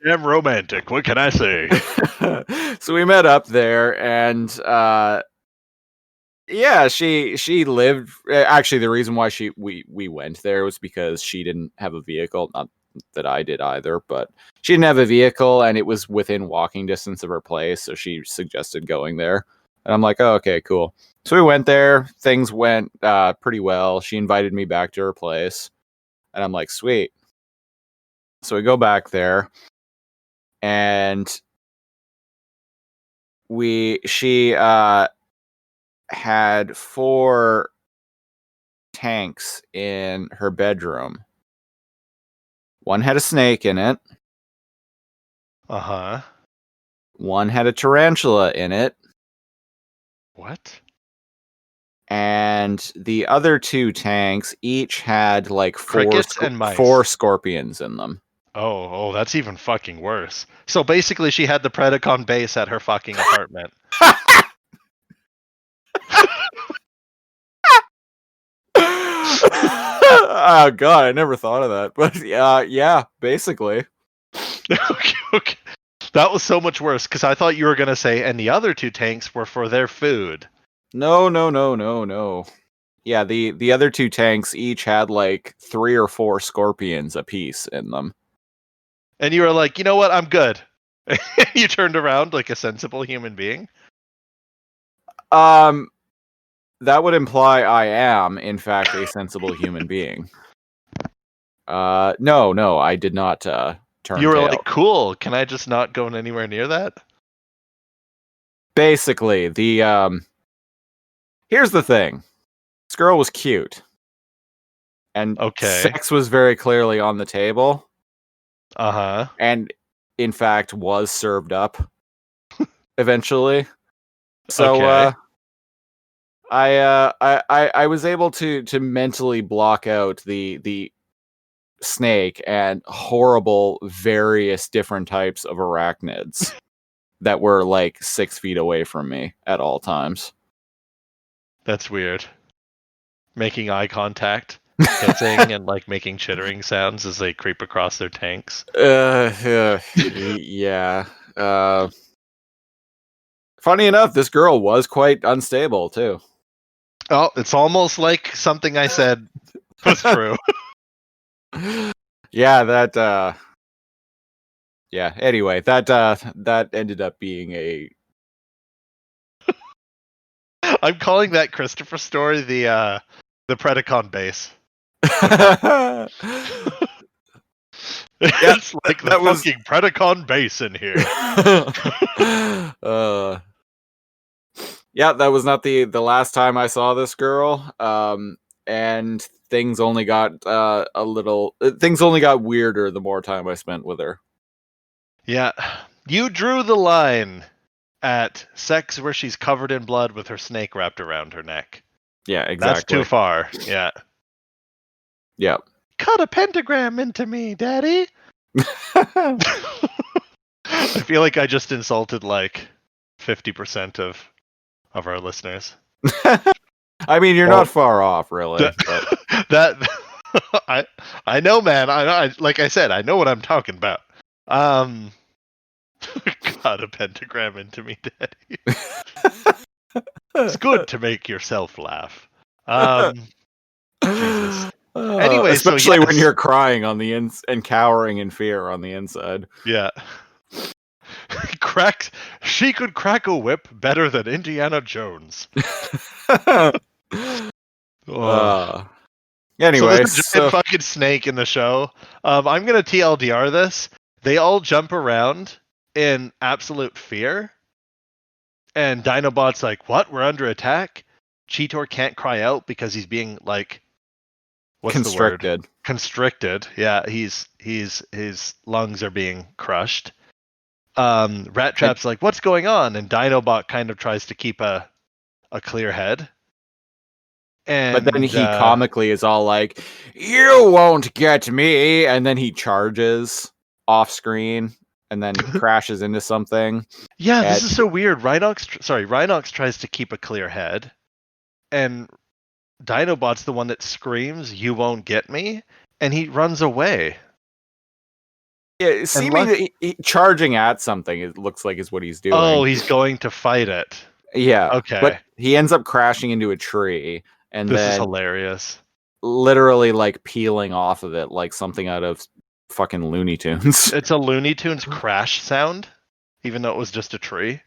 I'm romantic. What can I say? So we met up there, and yeah, she lived. Actually, the reason why we went there was because she didn't have a vehicle. Not that I did either, but she didn't have a vehicle, and it was within walking distance of her place, so she suggested going there. And I'm like, oh, okay, cool. So we went there. Things went pretty well. She invited me back to her place, and I'm like, sweet. So we go back there, and she had 4 tanks in her bedroom. One had a snake in it. Uh-huh. One had a tarantula in it. What? And the other 2 tanks each had like 4 scorpions in them. Oh, that's even fucking worse. So basically she had the Predacon base at her fucking apartment. Oh god, I never thought of that. But yeah, basically. Okay. That was so much worse, because I thought you were going to say, and the other 2 tanks were for their food. No. Yeah, the other 2 tanks each had like 3 or 4 scorpions apiece in them. And you were like, you know what, I'm good. You turned around like a sensible human being? That would imply I am, in fact, a sensible human being. No, I did not turn You were tail. like, cool, can I just not go anywhere near that? Basically, here's the thing. This girl was cute. And sex was very clearly on the table. Uh-huh. And, in fact, was served up eventually. So, I was able to mentally block out the snake and horrible various different types of arachnids that were like 6 feet away from me at all times. That's weird. Making eye contact, hissing, and like making chittering sounds as they creep across their tanks. Yeah. Funny enough, this girl was quite unstable too. Oh, it's almost like something I said was true. Yeah, that yeah, anyway, that ended up being a I'm calling that Christopher story the Predacon base. It's like the fucking Predacon base in here. Yeah, that was not the last time I saw this girl. And things only got things only got weirder the more time I spent with her. Yeah. You drew the line at sex where she's covered in blood with her snake wrapped around her neck. Yeah, exactly. That's too far. Yeah. Yep. Cut a pentagram into me, Daddy. I feel like I just insulted like 50% of our listeners. I mean, you're not far off, really. That I know, man. I like I said, I know what I'm talking about. Cut a pentagram into me, Daddy. It's good to make yourself laugh. Jesus. Anyway, especially when you're crying on the and cowering in fear on the inside. Yeah. She could crack a whip better than Indiana Jones. Anyway, so fucking snake in the show. I'm gonna TLDR this. They all jump around in absolute fear, and Dinobot's like, "What? We're under attack." Cheetor can't cry out because he's being like, what's constricted. The word? Constricted. Yeah, his lungs are being crushed. Rat Trap's like, what's going on? And Dinobot kind of tries to keep a clear head. And but then he comically is all like, "You won't get me," and then he charges off screen and then crashes into something. Yeah, this is so weird. Rhinox tries to keep a clear head, and Dinobot's the one that screams, "You won't get me," and he runs away. Yeah, seemingly charging at something, it looks like is what he's doing. Oh, he's going to fight it. Yeah. Okay. But he ends up crashing into a tree, and this then is hilarious. Literally like peeling off of it like something out of fucking Looney Tunes. It's a Looney Tunes crash sound, even though it was just a tree.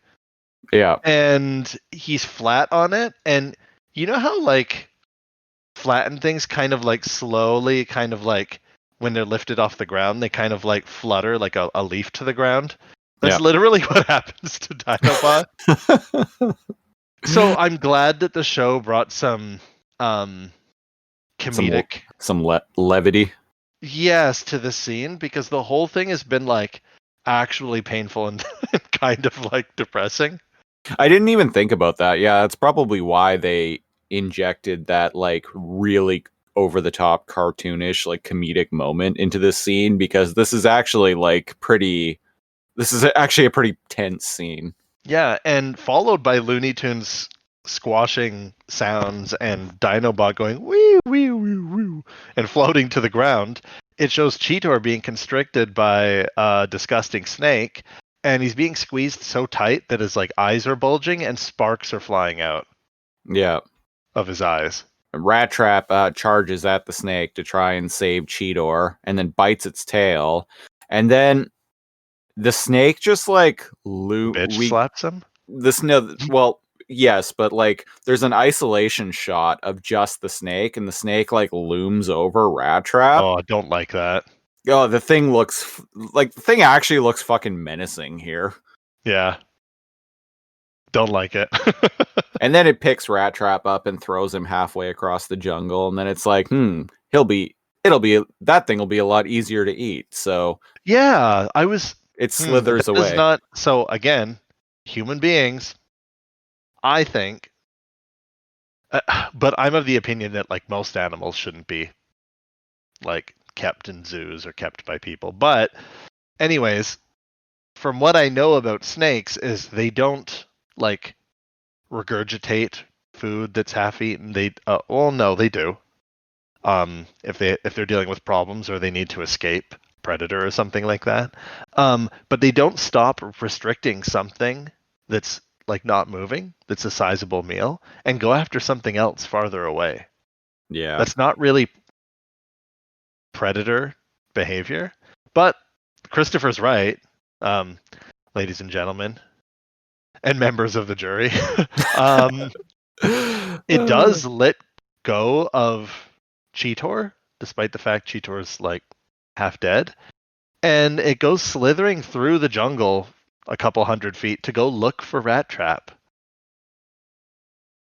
Yeah. And he's flat on it, and you know how like flattened things kind of like slowly, kind of like when they're lifted off the ground, they kind of like flutter like a leaf to the ground. That's literally what happens to Dinobot. So I'm glad that the show brought some comedic, some levity. Yes, to the scene, because the whole thing has been like actually painful and kind of like depressing. I didn't even think about that. Yeah, that's probably why they injected that like really over the top cartoonish like comedic moment into this scene, because this is actually a pretty tense scene. Yeah, and followed by Looney Tunes squashing sounds and Dinobot going wee wee wee wee and floating to the ground. It shows Cheetor being constricted by a disgusting snake, and he's being squeezed so tight that his like eyes are bulging and sparks are flying out. Yeah, of his eyes. Rat Trap charges at the snake to try and save Cheetor, and then bites its tail, and then the snake just like slaps him. Well, yes, but like there's an isolation shot of just the snake, and the snake like looms over Rat Trap. Oh, I don't like that. Oh, the thing actually looks fucking menacing here. Yeah. Don't like it. And then it picks Rat Trap up and throws him halfway across the jungle, and then it's like, that thing will be a lot easier to eat. So yeah, it slithers away. So again, human beings, I think, but I'm of the opinion that like most animals shouldn't be like kept in zoos or kept by people. But anyways, from what I know about snakes is they don't like regurgitate food that's half eaten. They they do. If they're dealing with problems or they need to escape predator or something like that. But they don't stop restricting something that's like not moving, that's a sizable meal, and go after something else farther away. Yeah. That's not really predator behavior. But Christopher's right, ladies and gentlemen, and members of the jury. It does let go of Cheetor, despite the fact Cheetor's like half dead. And it goes slithering through the jungle a couple 100 feet to go look for Rat Trap.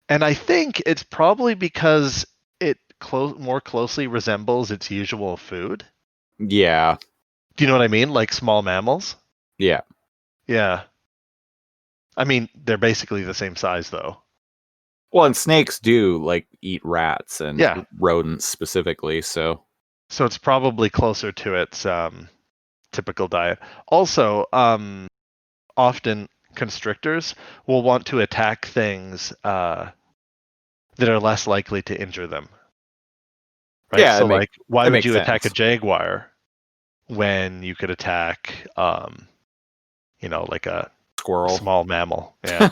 And I think it's probably because it more closely resembles its usual food. Yeah. Do you know what I mean? Like small mammals? Yeah. Yeah. I mean, they're basically the same size, though. Well, and snakes do like eat rats and rodents specifically, so it's probably closer to its typical diet. Also, often constrictors will want to attack things that are less likely to injure them. Right? Yeah. So, like, why would you attack a sense. jaguar when you could attack, like a squirrel, small mammal? Yeah.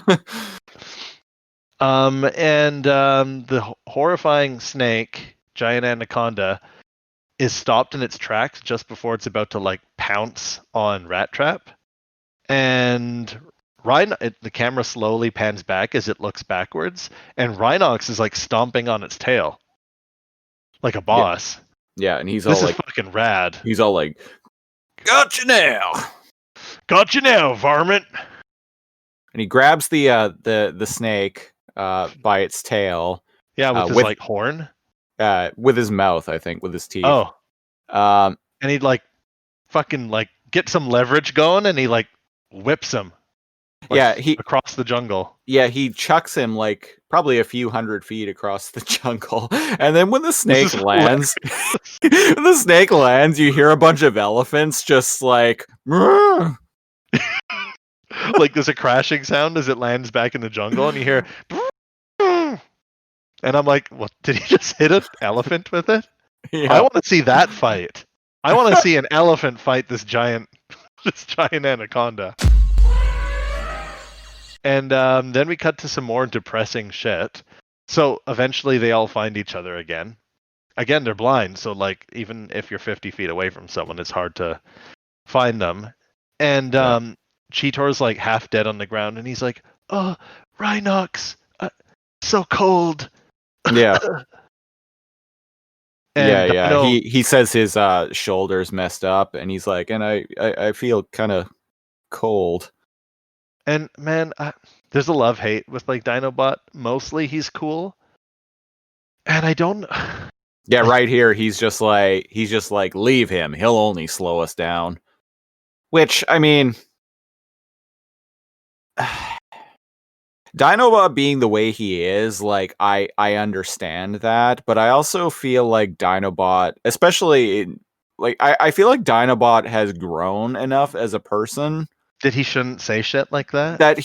And the horrifying snake, giant anaconda, is stopped in its tracks just before it's about to like pounce on Rat Trap, and the camera slowly pans back as it looks backwards, and Rhinox is like stomping on its tail, like a boss. Yeah, and this is fucking rad. He's all like, "Gotcha now, varmint!" And he grabs the snake by its tail. Yeah, with his like horn. With his mouth, I think, with his teeth. Oh. And he'd like fucking like get some leverage going, and he like whips him. Across the jungle. Yeah, he chucks him like probably a few hundred feet across the jungle, and then when the snake lands, you hear a bunch of elephants just like. Like there's a crashing sound as it lands back in the jungle, and you hear. And I'm like, what? Did he just hit an elephant with it? Yeah. I want to see that fight. I want to see an elephant fight this giant anaconda. And then we cut to some more depressing shit. So eventually they all find each other again. Again, they're blind, so like even if you're 50 feet away from someone, it's hard to find them. And Cheetor's like half dead on the ground, and he's like, "Oh, Rhinox, so cold." Yeah. And yeah. He says his shoulder's messed up, and he's like, and I feel kind of cold. And man, there's a love-hate with like Dinobot. Mostly he's cool, and I don't. Yeah, right here he's just like leave him. He'll only slow us down. Which I mean, Dinobot being the way he is, like I understand that, but I also feel like Dinobot, especially I feel like Dinobot has grown enough as a person that he shouldn't say shit like that. That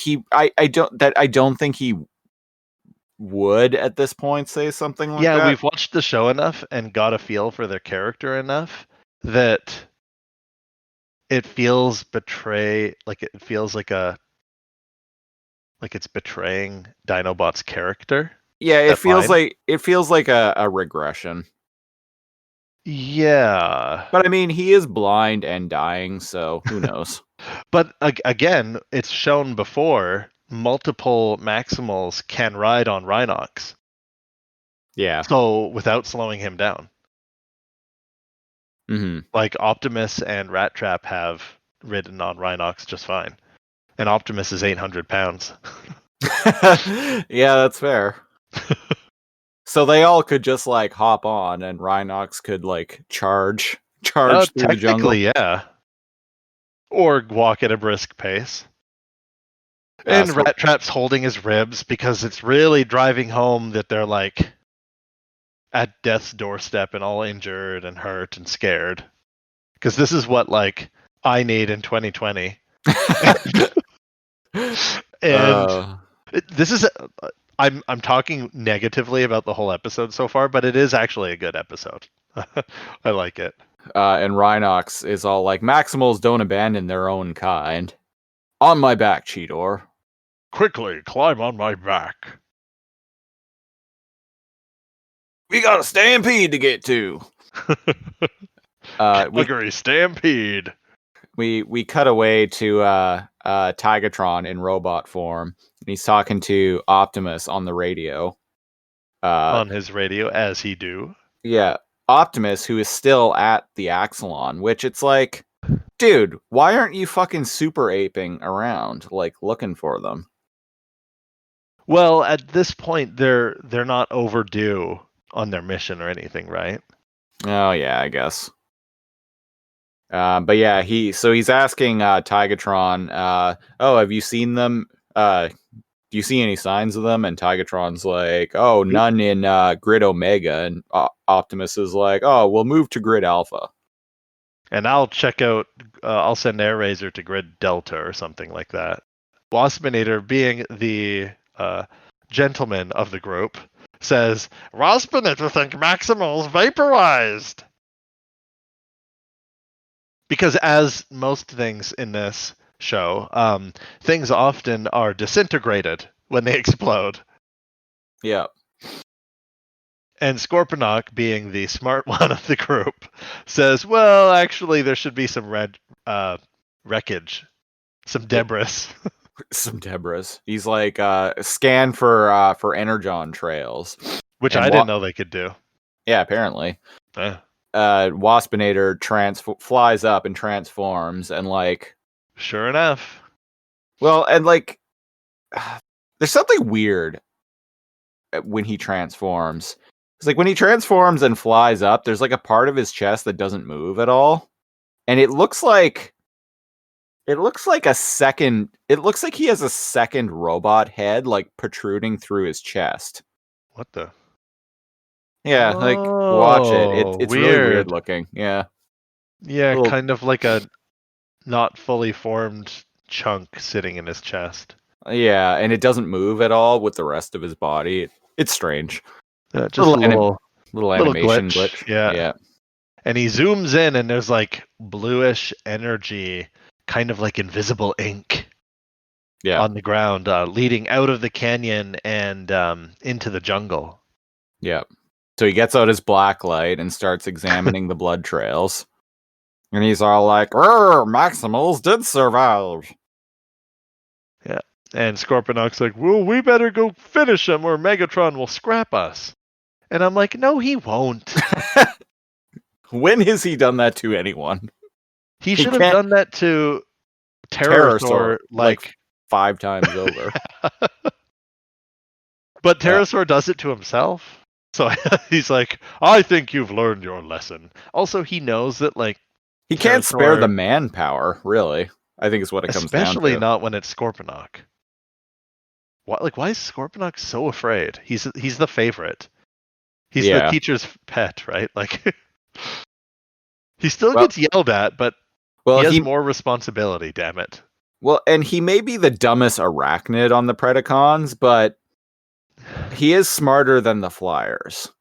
I don't think he would at this point say something like that. Yeah, we've watched the show enough and got a feel for their character enough that it feels it feels like it's betraying Dinobot's character. Yeah, it feels like a regression. Yeah. But I mean, he is blind and dying, so who knows? But again, it's shown before multiple Maximals can ride on Rhinox. Yeah. So without slowing him down. Mm-hmm. Like Optimus and Rat Trap have ridden on Rhinox just fine. And Optimus is 800 pounds. Yeah, that's fair. So they all could just like hop on, and Rhinox could like charge through the jungle. Yeah. Or walk at a brisk pace. And Rat Trap's holding his ribs because it's really driving home that they're like at death's doorstep and all injured and hurt and scared. Because this is what like I need in 2020. And this is I'm talking negatively about the whole episode so far, but it is actually a good episode. I like it. And Rhinox is all like, Maximals don't abandon their own kind. On my back, Cheetor. Quickly, climb on my back. We got a stampede to get to. Calgary stampede. We cut away to Tigatron in robot form, and he's talking to Optimus on the radio. On his radio, as he do. Yeah, Optimus, who is still at the Axelon, which it's like, dude, why aren't you fucking super aping around, like looking for them? Well, at this point, they're not overdue on their mission or anything, right? Oh yeah, I guess. But yeah, he's asking Tigatron, oh, have you seen them? Do you see any signs of them? And Tigatron's like, oh, none in Grid Omega. And Optimus is like, oh, we'll move to Grid Alpha. And I'll check out, I'll send Air Razor to Grid Delta or something like that. Waspinator, being the gentleman of the group, says, Waspinator think Maximals vaporized. Because as most things in this show, things often are disintegrated when they explode. Yeah. And Scorponok, being the smart one of the group, says, well, actually, there should be some wreckage. Some debris. Some debris. He's like, scan for energon trails. Which I didn't know they could do. Yeah, apparently. Waspinator flies up and transforms, and like... Sure enough. Well, and like... There's something weird when he transforms. It's like when he transforms and flies up, there's like a part of his chest that doesn't move at all. And it looks like It looks like he has a second robot head, like, protruding through his chest. What the? Yeah, like, watch it. It's really weird Weird. looking. Yeah. Yeah, Little- kind of like a not fully formed chunk sitting in his chest. Yeah, and it doesn't move at all with the rest of his body. It's strange. Just a little animation glitch. Yeah. And he zooms in, and there's like bluish energy, kind of like invisible ink, on the ground, leading out of the canyon and into the jungle. Yeah. So he gets out his black light and starts examining the blood trails. And he's all like, Maximals did survive. Yeah. And Scorponok's like, well, we better go finish him or Megatron will scrap us. And I'm like, no, he won't. When has he done that to anyone? He should have done that to Pterosaur like 5 times over. But Pterosaur does it to himself. So he's like, I think you've learned your lesson. Also, he knows that, like, he can't spare the manpower, really. I think is what it comes down to. Especially not when it's Scorponok. Why is Scorponok so afraid? He's the favorite. He's the teacher's pet, right? Like, he still gets yelled at, but he has more responsibility, damn it. Well, and he may be the dumbest arachnid on the Predacons, but he is smarter than the Flyers.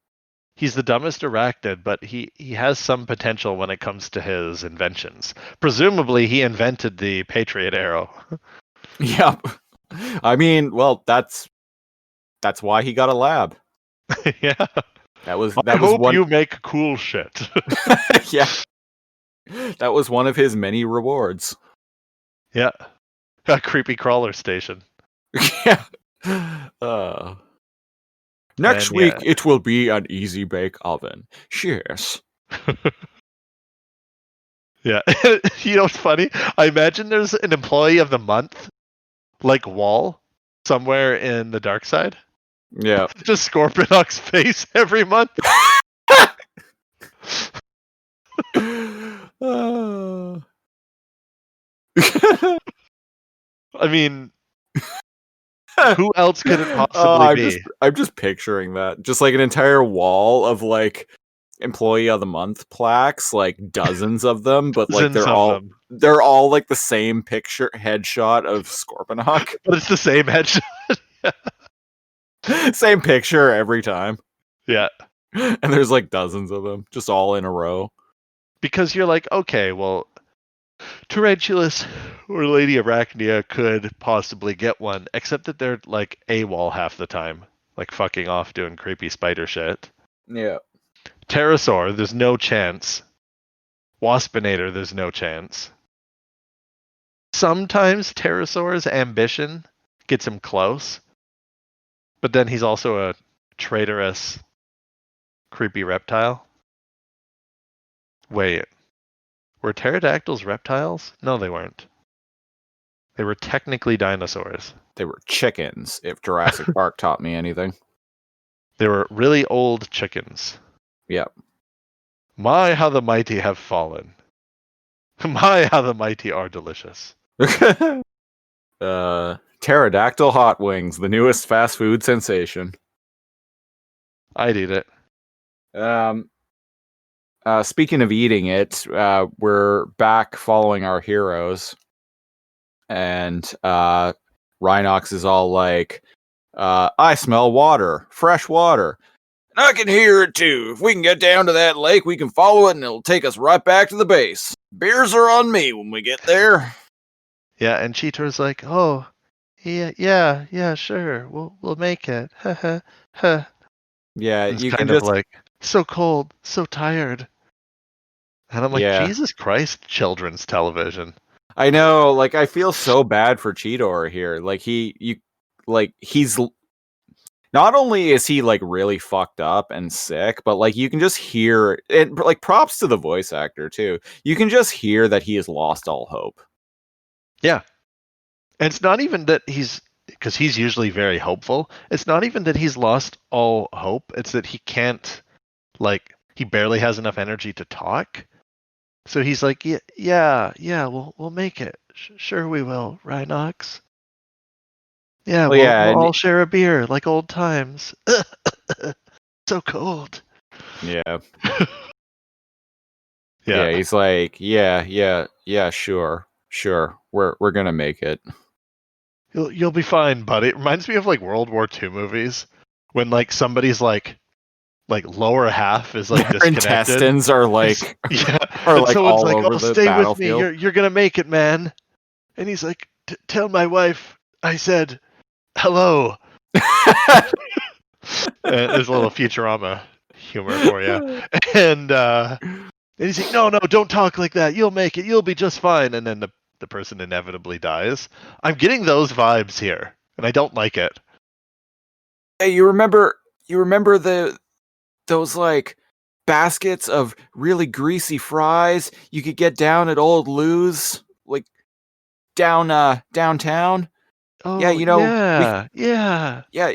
He's the dumbest arachnid, but he has some potential when it comes to his inventions. Presumably, he invented the Patriot Arrow. Yep. I mean, well, that's why he got a lab. Yeah. I hope you make cool shit. Yeah. That was one of his many rewards. Yeah. A creepy crawler station. Yeah. Next week, it will be an easy bake oven. Cheers. Yeah. You know what's funny? I imagine there's an employee of the month, like Wall, somewhere in the dark side. Yeah. Just Scorponok's face every month. I mean, who else could it possibly be? I'm just picturing that. Just like an entire wall of like employee of the month plaques, like dozens of them, but like they're all like the same headshot of Scorponok. But it's the same headshot. Same picture every time. Yeah. And there's like dozens of them, just all in a row. Because you're like, okay, well, Tarantulas or Lady Arachnia could possibly get one, except that they're like AWOL half the time, like fucking off doing creepy spider shit. Yeah. Pterosaur, there's no chance. Waspinator, there's no chance. Sometimes Pterosaur's ambition gets him close, but then he's also a traitorous, creepy reptile. Wait. Were pterodactyls reptiles? No, they weren't. They were technically dinosaurs. They were chickens, if Jurassic Park taught me anything. They were really old chickens. Yep. My, how the mighty have fallen. My, how the mighty are delicious. Pterodactyl hot wings, the newest fast food sensation. I'd eat it. Speaking of eating it, we're back following our heroes. And Rhinox is all like, I smell water, fresh water. And I can hear it too. If we can get down to that lake, we can follow it and it'll take us right back to the base. Beers are on me when we get there. Yeah, and Cheetor's like, oh, yeah, sure. We'll make it. Ha. Yeah, it's you kind can of like, so cold, so tired. And I'm like, Jesus Christ, children's television. I know, like, I feel so bad for Cheetor here. Like, he's not only is he like really fucked up and sick, but like you can just hear it. Like, props to the voice actor too. You can just hear that he has lost all hope. Yeah, and it's not even that because he's usually very hopeful. It's not even that he's lost all hope. It's that he can't, like, he barely has enough energy to talk. So he's like, yeah, we'll make it. Sure we will, Rhinox. Yeah, Well, yeah, we'll and all share a beer like old times. So cold. yeah, Yeah. he's like, yeah, sure, we're gonna make it. You'll be fine, buddy. It reminds me of like World War II movies when like somebody's like lower half is like Their disconnected. intestines are like Yeah. are And like someone's all like, over "Oh, the stay with me. battlefield. You're gonna make it, man." And he's like, "Tell my wife I said hello." There's a little Futurama humor for you. And he's like, no, don't talk like that. You'll make it. You'll be just fine. And then the person inevitably dies. I'm getting those vibes here, and I don't like it. Hey, you remember those like baskets of really greasy fries you could get down at Old Lou's, like downtown? Yeah, Oh, you know, yeah. yeah,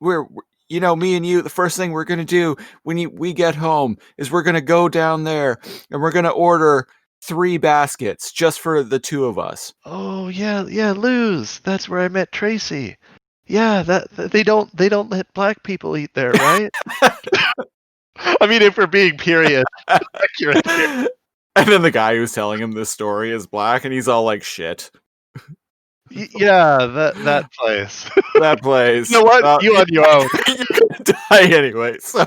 we're me and you, the first thing we're gonna do when we get home is we're gonna go down there and we're gonna order 3 baskets just for the 2 of us. Oh, yeah, Luz. That's where I met Tracy. Yeah, that they don't let black people eat there, right? I mean, if we're being period accurate here. And then the guy who's telling him this story is black, and he's all like, "Shit." Yeah, that place. That place. You know what? You on your own. You're gonna die anyway. So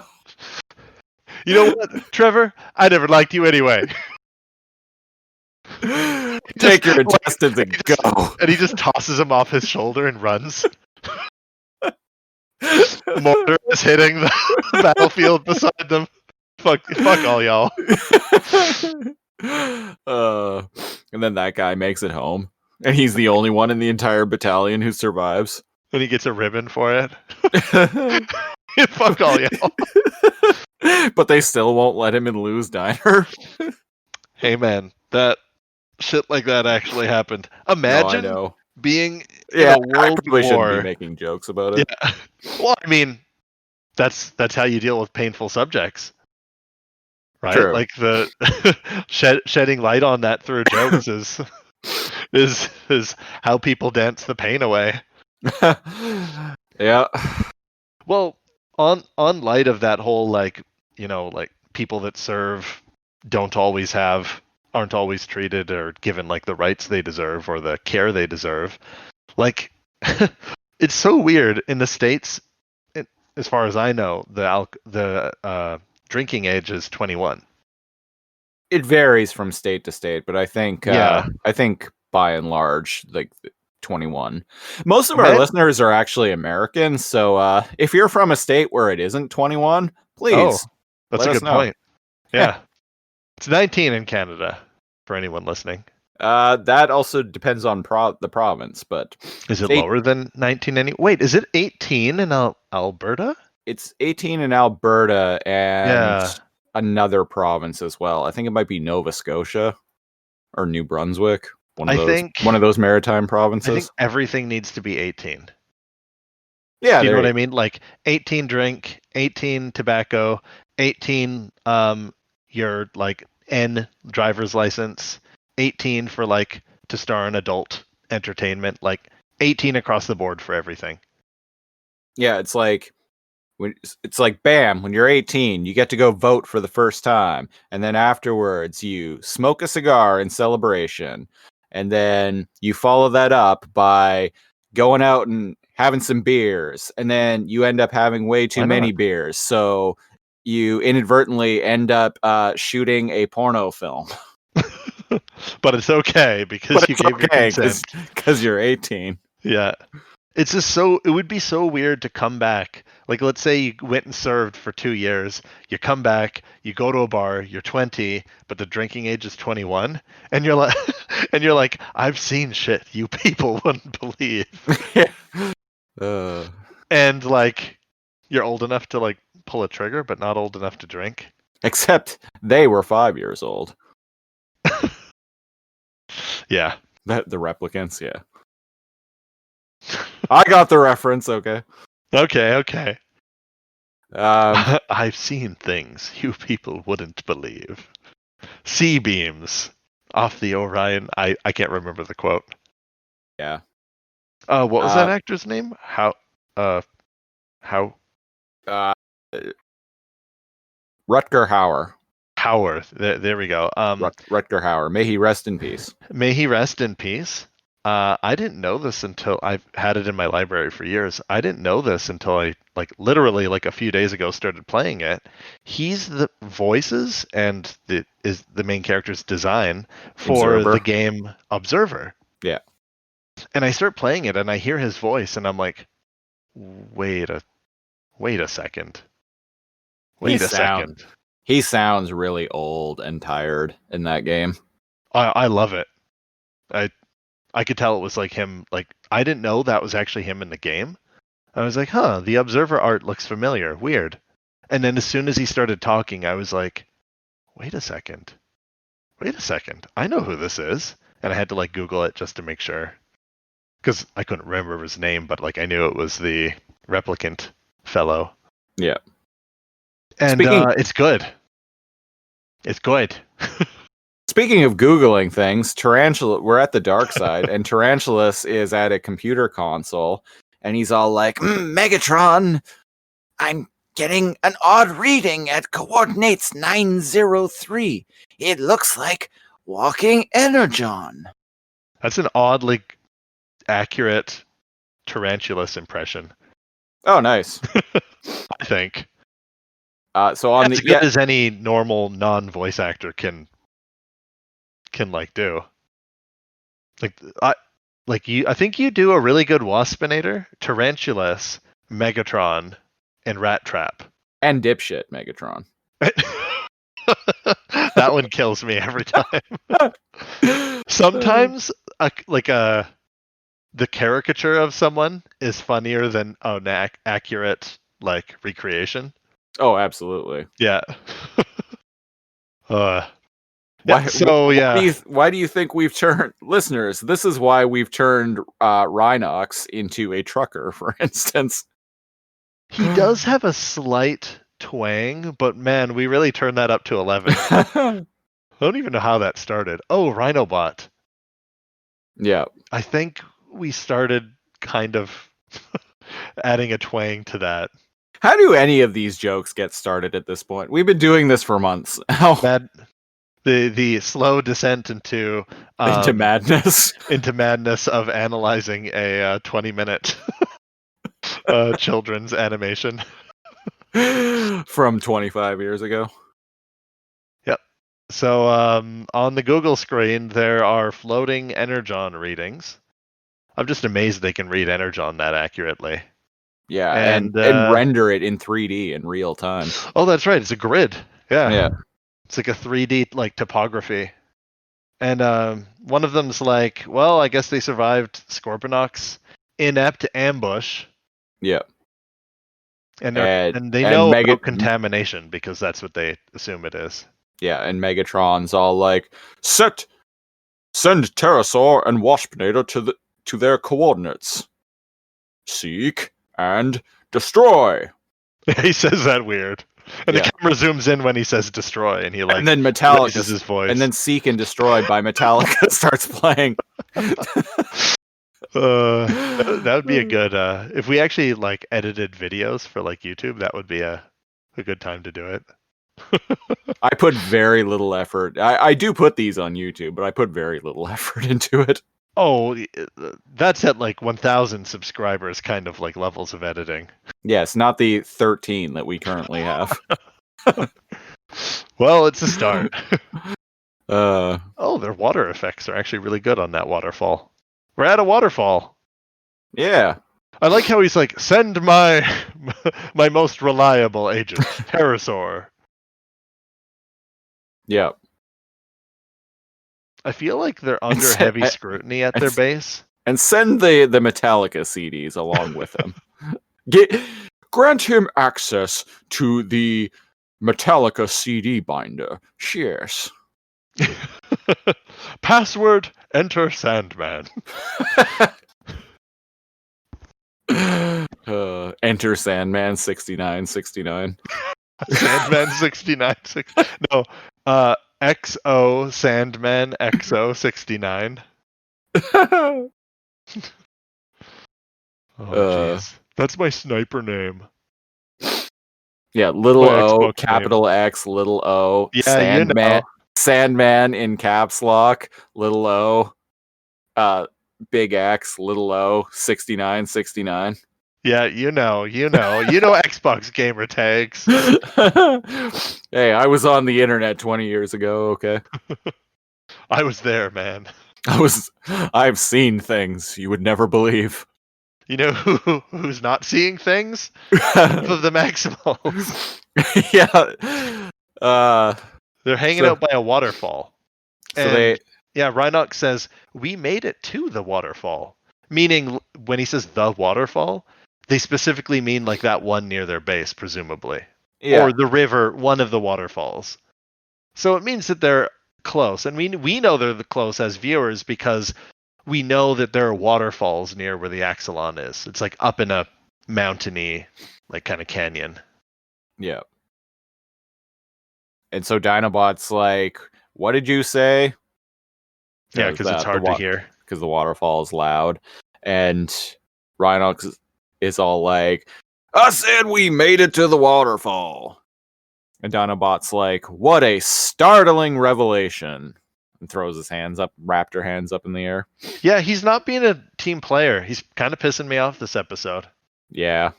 You know what, Trevor? I never liked you anyway. take your intestines and go. And he just tosses him off his shoulder and runs. Mortar is hitting the battlefield beside them. Fuck all y'all. And then that guy makes it home, and he's the only one in the entire battalion who survives. And he gets a ribbon for it. Fuck all y'all. But they still won't let him in Lou's diner. Hey man, that shit like that actually happened. Imagine being in a world I probably war. shouldn't be making jokes about it. Yeah. Well, I mean, that's how you deal with painful subjects, right? True. Like the shedding light on that through jokes is how people dance the pain away. Yeah. Well, on light of that whole like people that serve aren't always treated or given like the rights they deserve or the care they deserve. Like it's so weird in the States. As far as I know, the drinking age is 21. It varies from state to state, but I think by and large, like 21. Most of our listeners are actually American, so if you're from a state where it isn't 21, please. That's a good point. Yeah. It's 19 in Canada for anyone listening. That also depends on the province, but is it lower than 19? Wait, is it 18 in Alberta? It's 18 in Alberta and another province as well. I think it might be Nova Scotia or New Brunswick. One of those maritime provinces. I think everything needs to be 18. Yeah, do you know what I mean? Like 18 drink, 18 tobacco, 18 your like N driver's license, 18 for like to star in adult entertainment, like 18 across the board for everything. Yeah, it's like bam, when you're 18, you get to go vote for the first time, and then afterwards you smoke a cigar in celebration, and then you follow that up by going out and having some beers, and then you end up having way too many beers, so you inadvertently end up shooting a porno film. But it's okay because you gave your consent. Because you're 18. Yeah. It's just it would be so weird to come back. Like, let's say you went and served for 2 years. You come back, you go to a bar, you're 20, but the drinking age is 21. And you're like, I've seen shit you people wouldn't believe. And like, you're old enough to like pull a trigger, but not old enough to drink. Except they were 5 years old. Yeah. The replicants, yeah. I got the reference, okay. Okay. I've seen things you people wouldn't believe. Sea beams. off the Orion. I can't remember the quote. Yeah. What was that actor's name? How? Rutger Hauer. There we go. Rutger Hauer. May he rest in peace. May he rest in peace. I didn't know this until I've had it in my library for years. I didn't know this until I literally a few days ago started playing it. He's the voices and is the main character's design for the game Observer. Yeah. And I start playing it and I hear his voice and I'm like, wait a second. Wait a second. He sounds really old and tired in that game. I love it. I could tell it was him. I didn't know that was actually him in the game. I was like, huh, the Observer art looks familiar. Weird. And then as soon as he started talking, I was like, wait a second. I know who this is. And I had to Google it just to make sure. Because I couldn't remember his name, but I knew it was the replicant fellow. Yeah. And it's good. It's good. Speaking of Googling things, we're at the dark side, and Tarantulas is at a computer console, and he's all like, Megatron, I'm getting an odd reading at coordinates 903. It looks like walking Energon. That's an oddly accurate Tarantulas impression. Oh, nice. I think. So on as good as any normal non-voice actor can do. I think you do a really good Waspinator, Tarantulas, Megatron, and Rat Trap. And dipshit Megatron. That one kills me every time. Sometimes the caricature of someone is funnier than an accurate recreation. Oh, absolutely. Yeah. Why do you think we've turned listeners? This is why we've turned Rhinox into a trucker, for instance. He does have a slight twang, but man, we really turned that up to 11. I don't even know how that started. Oh, Rhinobot. Yeah. I think we started kind of adding a twang to that. How do any of these jokes get started at this point? We've been doing this for months. The slow descent into madness. Into madness of analyzing a 20-minute children's animation. From 25 years ago. Yep. So on the Google screen, there are floating Energon readings. I'm just amazed they can read Energon that accurately. Yeah, and render it in 3D in real time. Oh, that's right. It's a grid. Yeah. It's like a 3D topography. And one of them's well, I guess they survived Scorponok's inept ambush. Yeah. And they know about contamination because that's what they assume it is. Yeah, and Megatron's all like, send Pterosaur and Waspinator to their coordinates. Seek and destroy. He says that weird. And the camera zooms in when he says destroy, and he and then Metallica raises his voice. And then Seek and Destroy by Metallica starts playing. That would be a good if we actually edited videos for YouTube, that would be a good time to do it. I put very little effort. I do put these on YouTube, but I put very little effort into it. Oh, that's at 1,000 subscribers kind of levels of editing. Yes, not the 13 that we currently have. Well, it's a start. Oh, their water effects are actually really good on that waterfall. We're at a waterfall. Yeah. I like how he's send my most reliable agent, Pterosaur. Yeah. I feel like they're under heavy scrutiny at their base. And send the Metallica CDs along with them. Grant him access to the Metallica CD binder. Cheers. Password, enter Sandman. Enter Sandman 6969. Sandman 69. No. XO Sandman XO 69. Oh jeez, that's my sniper name. Yeah, little My O, Xbox capital X, little O, Yeah, Sandman, Sandman in caps lock, little O, big X, little O, 6969. Yeah, you know Xbox gamer tags. Hey, I was on the internet 20 years ago, okay? I was there, man. I've seen things you would never believe. You know who's not seeing things? Half of the Maximals. Yeah. They're hanging out by a waterfall. So they Rhinox says, "We made it to the waterfall." Meaning when he says the waterfall, they specifically mean like that one near their base, presumably. Yeah. Or the river, one of the waterfalls. So it means that they're close. And we know they're close as viewers because we know that there are waterfalls near where the Axelon is. It's like up in a mountainy, like kind of canyon. Yeah. And so Dinobot's like, what did you say? Yeah, because it's hard to hear. Because the waterfall is loud. And Rhinox is all like, I said we made it to the waterfall. And Dinobot's like, what a startling revelation. And throws his hands up, raptor hands up in the air. Yeah, he's not being a team player. He's kind of pissing me off this episode. Yeah.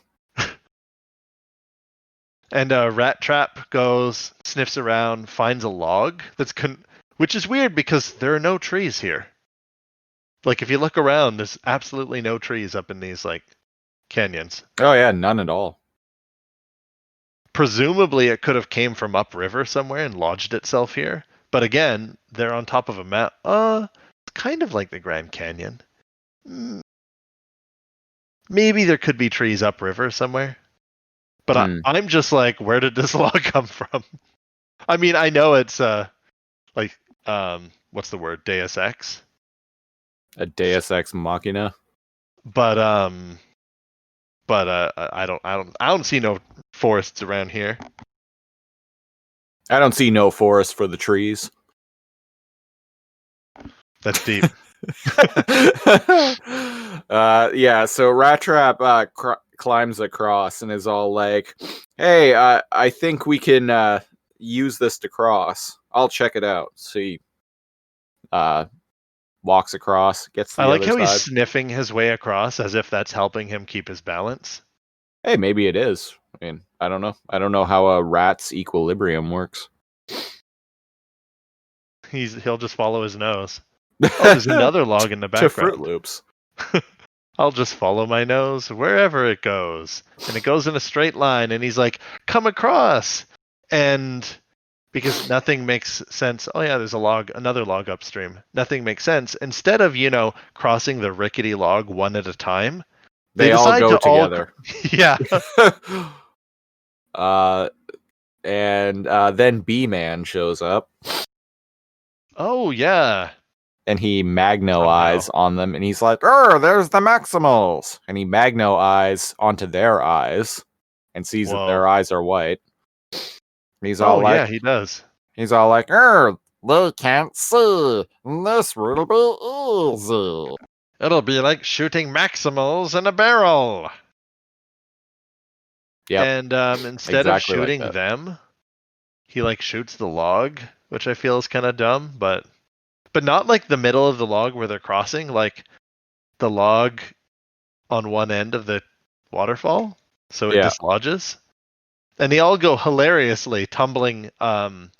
And Rat Trap goes, sniffs around, finds a log which is weird because there are no trees here. Like if you look around, there's absolutely no trees up in these like canyons. Oh yeah, none at all. Presumably it could have came from upriver somewhere and lodged itself here. But again, they're on top of a mountain. Kind of like the Grand Canyon. Maybe there could be trees upriver somewhere. But I'm just like, where did this log come from? I mean, I know it's what's the word? Deus Ex. A Deus Ex Machina. But I don't see no forests around here. I don't see no forest for the trees. That's deep. Yeah, so Rat Trap climbs across and is all like, hey, I think we can use this to cross. I'll check it out. So he walks across, gets to the I like other how side. he's sniffing his way across as if that's helping him keep his balance. Hey, maybe it is. I mean, I don't know. I don't know how a rat's equilibrium works. He'll just follow his nose. Oh, there's another log in the background. To Fruit Loops. I'll just follow my nose wherever it goes. And it goes in a straight line, and he's like, come across! And because nothing makes sense. Oh yeah, there's another log upstream. Nothing makes sense. Instead of, crossing the rickety log one at a time, they all go together. Yeah. And then B-Man shows up. Oh, yeah. And he Magno eyes on them, and he's like, there's the Maximals! And he Magno eyes onto their eyes, and sees that their eyes are white. And he's all like, yeah, he does. He's all like, they can't see. This will be easy. It'll be like shooting Maximals in a barrel. Yeah. And instead of shooting them, he shoots the log, which I feel is kind of dumb, but not like the middle of the log where they're crossing, like the log on one end of the waterfall, so it dislodges. And they all go hilariously tumbling down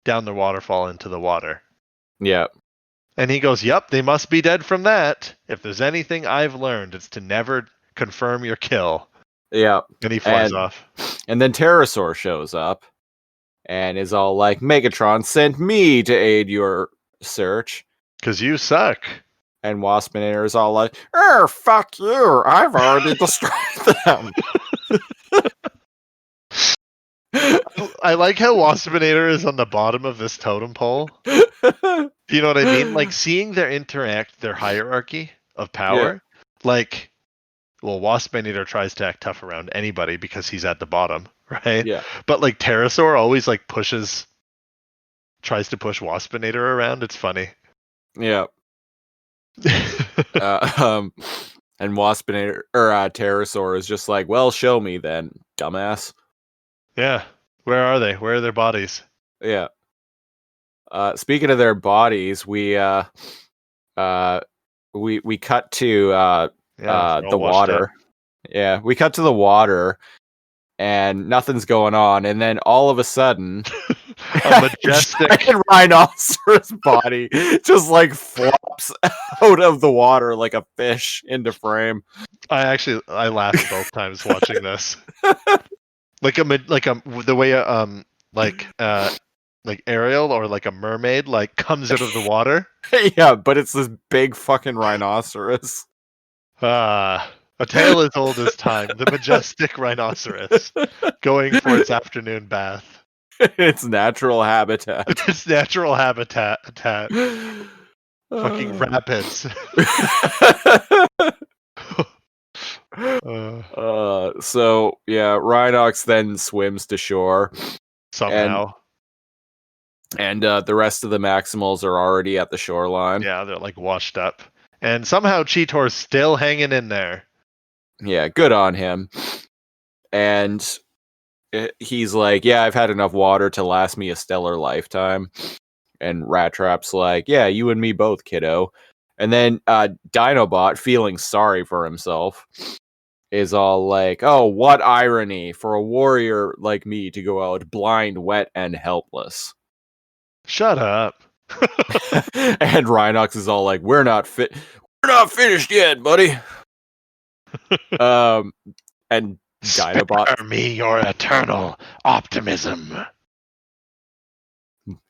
the waterfall into the water. Yeah. And he goes, yep, they must be dead from that. If there's anything I've learned, it's to never confirm your kill. Yeah. And he flies off. And then Pterosaur shows up and is all like, Megatron sent me to aid your search. 'Cause you suck. And Waspinator is all like, fuck you. I've already destroyed them. I like how Waspinator is on the bottom of this totem pole. You know what I mean? Like seeing their hierarchy of power. Yeah. Waspinator tries to act tough around anybody because he's at the bottom, right? Yeah. But Pterosaur always pushes tries to push Waspinator around. It's funny. Yeah. And Waspinator or Pterosaur is just like, well, show me then, dumbass. Yeah. Where are they? Where are their bodies? Yeah. Speaking of their bodies, we cut to the water. Up. Yeah, we cut to the water, and nothing's going on, and then all of a sudden, a majestic rhinoceros body just like flops out of the water like a fish into frame. I laughed both times watching this. The way like Ariel or like a mermaid like comes out of the water. Yeah, but it's this big fucking rhinoceros. A tale as old as time. The majestic rhinoceros going for its afternoon bath. Its natural habitat. Its natural habitat. Fucking rapids. So yeah, Rhinox then swims to shore somehow. And the rest of the Maximals are already at the shoreline. Yeah, they're like washed up. And somehow Cheetor's still hanging in there. Yeah, good on him. And he's like, yeah, I've had enough water to last me a stellar lifetime. And Rat Trap's like, yeah, you and me both, kiddo. And then Dinobot, feeling sorry for himself, is all like, oh, what irony for a warrior like me to go out blind, wet, and helpless. Shut up. And Rhinox is all like, we're not finished yet, buddy. And Dinobot, spare me your eternal optimism.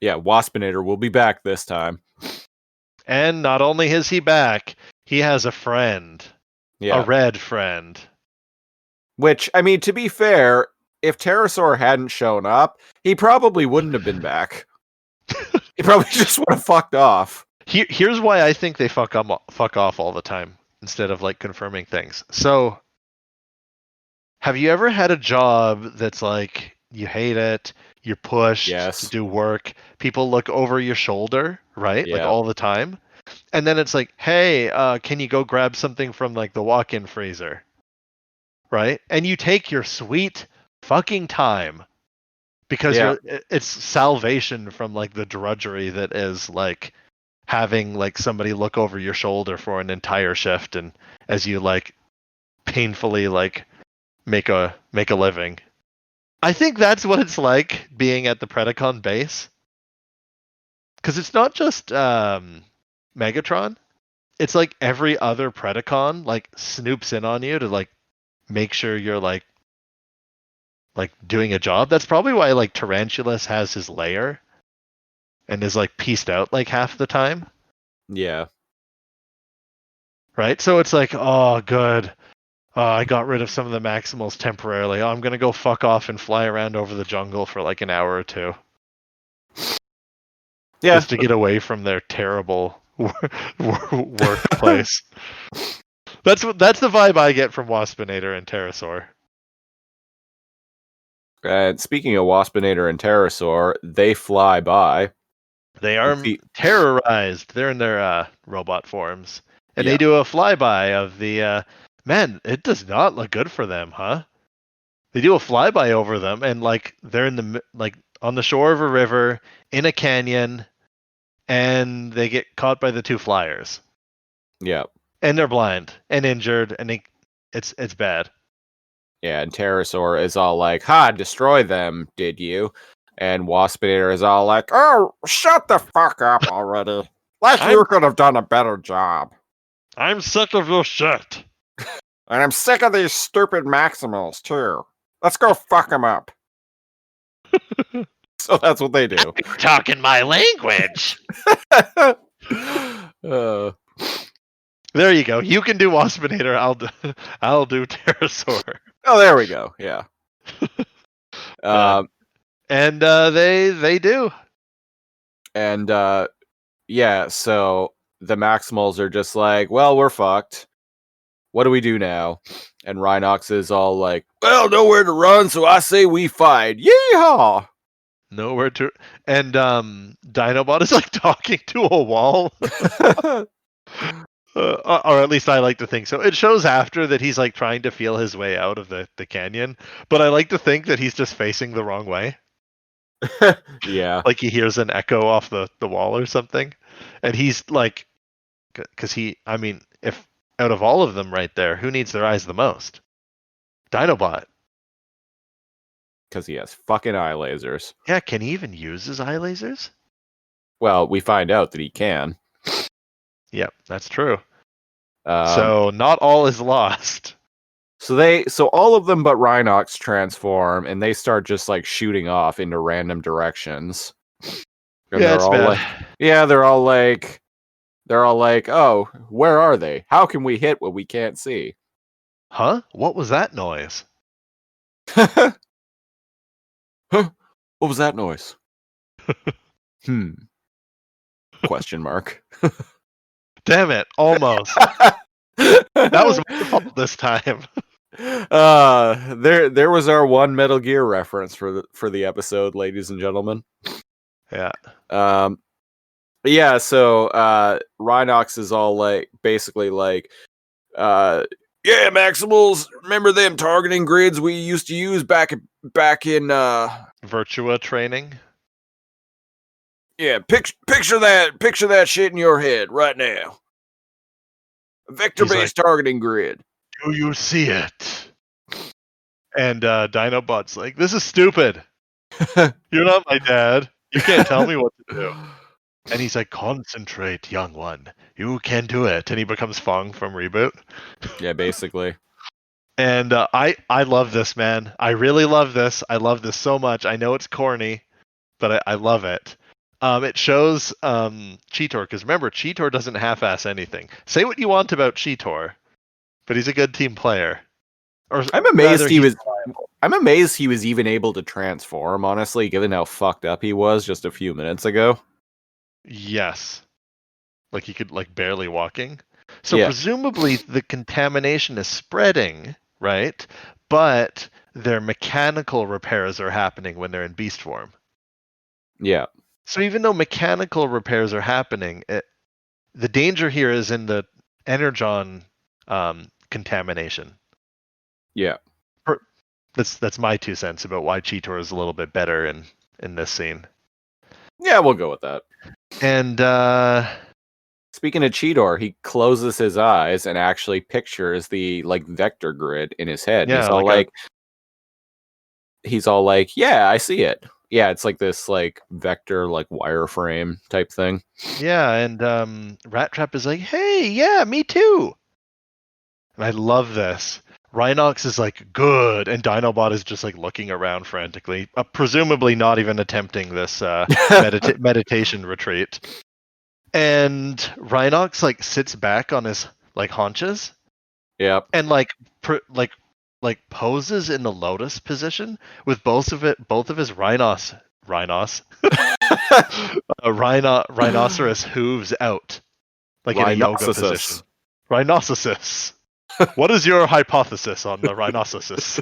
Yeah, Waspinator will be back this time. And not only is he back, he has a friend. Yeah. A red friend. Which, I mean, to be fair, if Pterosaur hadn't shown up, he probably wouldn't have been back. He probably just would have fucked off. Here's why I think they fuck off all the time instead of like confirming things. So, have you ever had a job that's like you hate it, you're pushed to do work, people look over your shoulder, right? Yeah. Like all the time. And then it's like, hey, can you go grab something from like the walk-in freezer? Right? And you take your sweet fucking time because it's salvation from like the drudgery that is like having like somebody look over your shoulder for an entire shift, and as you like painfully like make a living. I think that's what it's like being at the Predacon base, because it's not just Megatron. It's like every other Predacon like snoops in on you to like make sure you're like doing a job. That's probably why like Tarantulas has his lair and is like pieced out like half the time. Yeah. Right? So it's like, oh, good. I got rid of some of the Maximals temporarily. I'm going to go fuck off and fly around over the jungle for like an hour or two. Yeah. Just to get away from their terrible workplace. That's the vibe I get from Waspinator and Pterosaur. And speaking of Waspinator and Pterosaur, they fly by. They are terrorized. They're in their robot forms. And they do a flyby of the... man, it does not look good for them, huh? They do a flyby over them, and like they're in the like on the shore of a river, in a canyon, and they get caught by the two flyers. Yeah. And they're blind and injured, and it's bad. Yeah, and Pterosaur is all like, ha, destroy them, did you? And Waspinator is all like, oh, shut the fuck up already. Like you could have done a better job. I'm sick of your shit. And I'm sick of these stupid Maximals, too. Let's go fuck them up. So that's what they do. You're talking my language. There you go. You can do Waspinator. I'll do Pterosaur. Oh, there we go. Yeah. And they do. And yeah, so the Maximals are just like, well, we're fucked. What do we do now? And Rhinox is all like, well, nowhere to run, so I say we fight. Yeehaw! Nowhere to. And Dinobot is like talking to a wall. Or at least I like to think so. It shows after that he's like trying to feel his way out of the canyon, but I like to think that he's just facing the wrong way. Yeah. Like he hears an echo off the wall or something. And he's like, because if out of all of them right there, who needs their eyes the most? Dinobot. Because he has fucking eye lasers. Yeah, can he even use his eye lasers? Well, we find out that he can. Yep, that's true. So not all is lost. So all of them but Rhinox transform, and they start just like shooting off into random directions. And Yeah, it's bad. They're all like, oh, where are they? How can we hit what we can't see? Huh? What was that noise? Huh? What was that noise? Question mark. Damn it! Almost. That was my fault this time. There was our one Metal Gear reference for the episode, ladies and gentlemen. Yeah. Yeah, so Rhinox is all like basically like yeah, Maximals, remember them targeting grids we used to use back in Virtua training? Yeah, picture that shit in your head right now. A vector-based targeting grid. Do you see it? And Dinobot's like, this is stupid. You're not my dad. You can't tell me what to do. And he's like, concentrate, young one. You can do it. And he becomes Fong from Reboot. Yeah, basically. And I love this, man. I really love this. I love this so much. I know it's corny, but I love it. It shows Cheetor, because remember, Cheetor doesn't half-ass anything. Say what you want about Cheetor, but he's a good team player. I'm amazed he was even able to transform, honestly, given how fucked up he was just a few minutes ago. Yes. Like he could barely walking. So presumably the contamination is spreading, right? But their mechanical repairs are happening when they're in beast form. Yeah. So even though mechanical repairs are happening, the danger here is in the energon contamination. Yeah. That's my 2 cents about why Cheetor is a little bit better in this scene. Yeah, we'll go with that. And speaking of Cheetor, he closes his eyes and actually pictures the vector grid in his head. Yeah, he's all like, yeah, I see it. Yeah, it's like this vector wireframe type thing. Yeah, and Rat Trap is like, hey, yeah, me too. And I love this. Rhinox is like, good, and Dinobot is just looking around frantically, presumably not even attempting this meditation retreat. And Rhinox sits back on his haunches. Yep. And poses in the lotus position with both of his rhinoceros hooves out, in a yoga position. Rhinoceros. What is your hypothesis on the rhinoceros?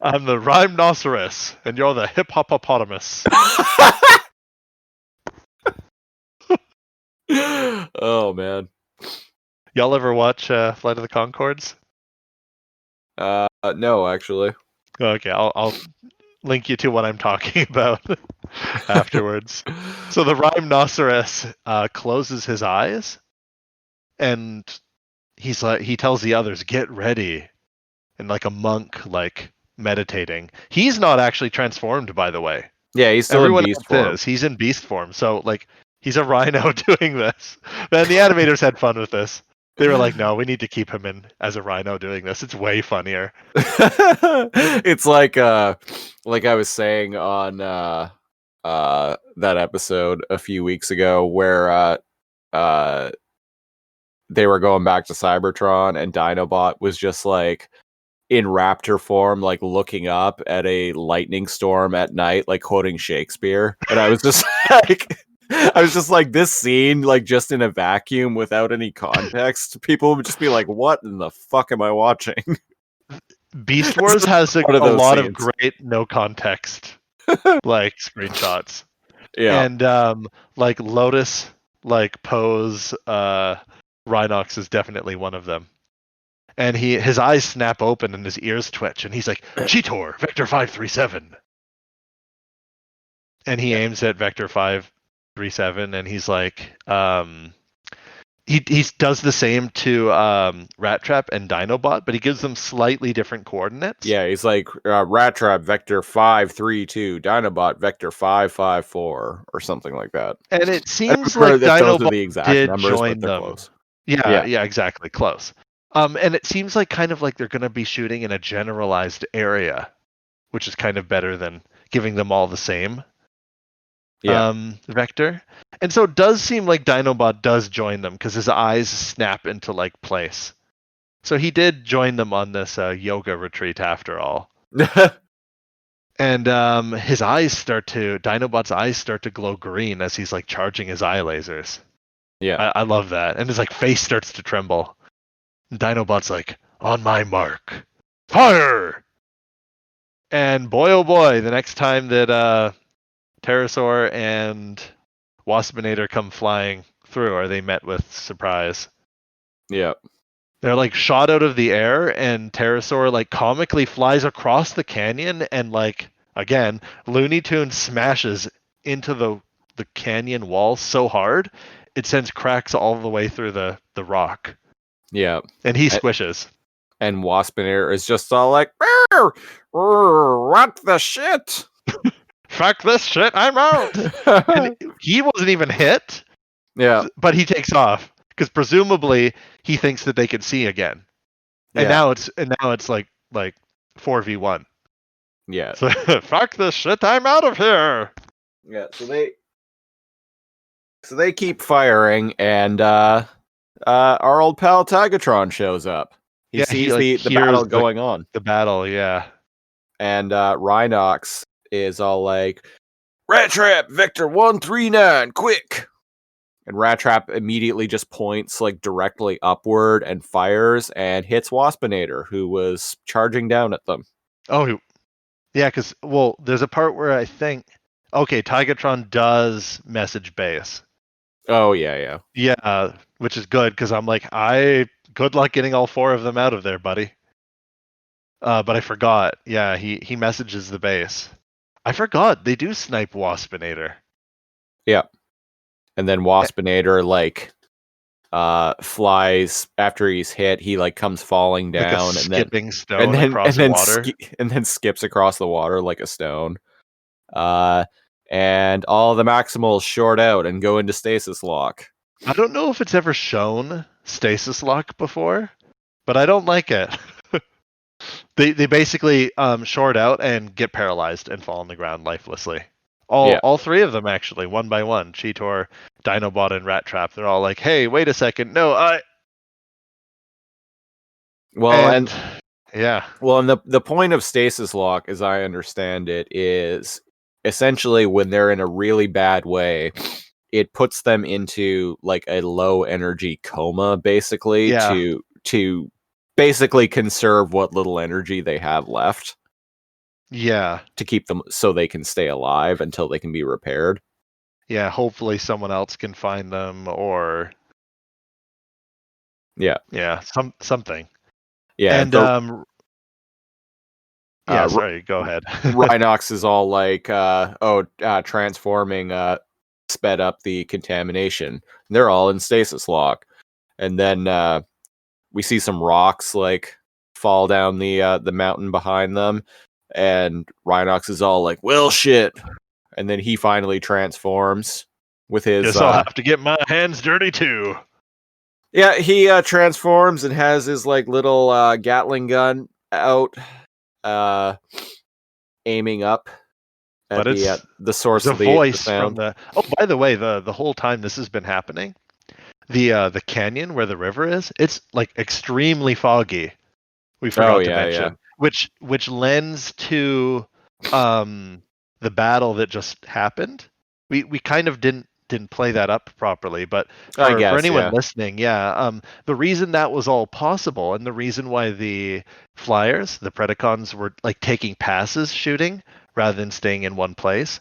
I'm the rhinoceros, and you're the hippopotamus. Oh man. Y'all ever watch Flight of the Conchords? No, actually. Okay, I'll link you to what I'm talking about afterwards. So the rhinoceros closes his eyes, and he tells the others, "Get ready," and like a monk, meditating. He's not actually transformed, by the way. Yeah, he's still in beast form. He's in beast form, so he's a rhino doing this. And the animators had fun with this. They were like, no, we need to keep him in as a rhino doing this. It's way funnier. It's like I was saying on that episode a few weeks ago where they were going back to Cybertron and Dinobot was just in raptor form, looking up at a lightning storm at night, quoting Shakespeare. And I was just this scene, just in a vacuum without any context, people would just be like, what in the fuck am I watching? Beast Wars has a those lot of scenes. great no context like screenshots. Yeah. And like Lotus, like pose, Rhinox is definitely one of them. And his eyes snap open and his ears twitch, and he's like, Cheetor, Vector 537. And he aims at Vector 537, and he's like, he does the same to Rat Trap and Dinobot, but he gives them slightly different coordinates. Yeah, he's like Rat Trap Vector 532, Dinobot Vector 554, or something like that. And it seems like that those are Dinobot the exact did numbers, join but they're them. close. Yeah, exactly, close. And it seems like kind of like they're going to be shooting in a generalized area, which is kind of better than giving them all the same vector. And so it does seem like Dinobot does join them because his eyes snap into like place. So he did join them on this yoga retreat after all. And Dinobot's eyes start to glow green as he's like charging his eye lasers. Yeah. I love that. And his like face starts to tremble. Dinobot's like, on my mark, fire! And boy, oh boy, the next time that Pterosaur and Waspinator come flying through, are they met with surprise? Yeah. They're like shot out of the air, and Pterosaur like comically flies across the canyon, and like again, Looney Tunes smashes into the canyon wall so hard it sends cracks all the way through the rock. Yeah. And he squishes. And Waspinator is just all like, what the shit? Fuck this shit, I'm out. And he wasn't even hit. Yeah. But he takes off because presumably he thinks that they can see again. And now it's like 4v1. Yeah. So fuck this shit, I'm out of here. Yeah, so they keep firing, and our old pal Tigatron shows up. He sees the battle going on. The battle, yeah. And Rhinox is all like, Rat Trap, Vector 139, quick! And Rat Trap immediately just points like directly upward and fires and hits Waspinator, who was charging down at them. Oh, yeah, because, well, there's a part where I think, okay, Tigatron does message base. Oh, yeah. Yeah, which is good, because I'm like, good luck getting all four of them out of there, buddy. But I forgot. Yeah, he messages the base. I forgot, they do snipe Waspinator. Yeah. And then Waspinator, like, flies after he's hit. He like comes falling down, like and skipping stone across the water, and then skips across the water like a stone. And all the Maximals short out and go into stasis lock. I don't know if it's ever shown stasis lock before, but I don't like it. They basically short out and get paralyzed and fall on the ground lifelessly. All three of them actually, one by one. Cheetor, Dinobot, and Rat Trap. They're all like, "Hey, wait a second, no, I." Well, and the point of stasis lock, as I understand it, is essentially when they're in a really bad way, it puts them into like a low energy coma, basically, to basically conserve what little energy they have left. Yeah. To keep them so they can stay alive until they can be repaired. Yeah, hopefully someone else can find them, or something. Yeah. And sorry, go ahead. Rhinox is all like, transforming sped up the contamination. They're all in stasis lock. And then we see some rocks like fall down the mountain behind them. And Rhinox is all like, well, shit. And then he finally transforms with his... Guess I'll have to get my hands dirty, too. Yeah, he transforms and has his like little Gatling gun out, aiming up at the source of the voice sound. From the... Oh, by the way, the whole time this has been happening, the canyon where the river is, it's like extremely foggy. We forgot to mention. Yeah. Which lends to the battle that just happened. We kind of didn't didn't play that up properly, but I for guess, anyone yeah. listening, the reason that was all possible, and the reason why the flyers, the Predacons, were like taking passes shooting rather than staying in one place,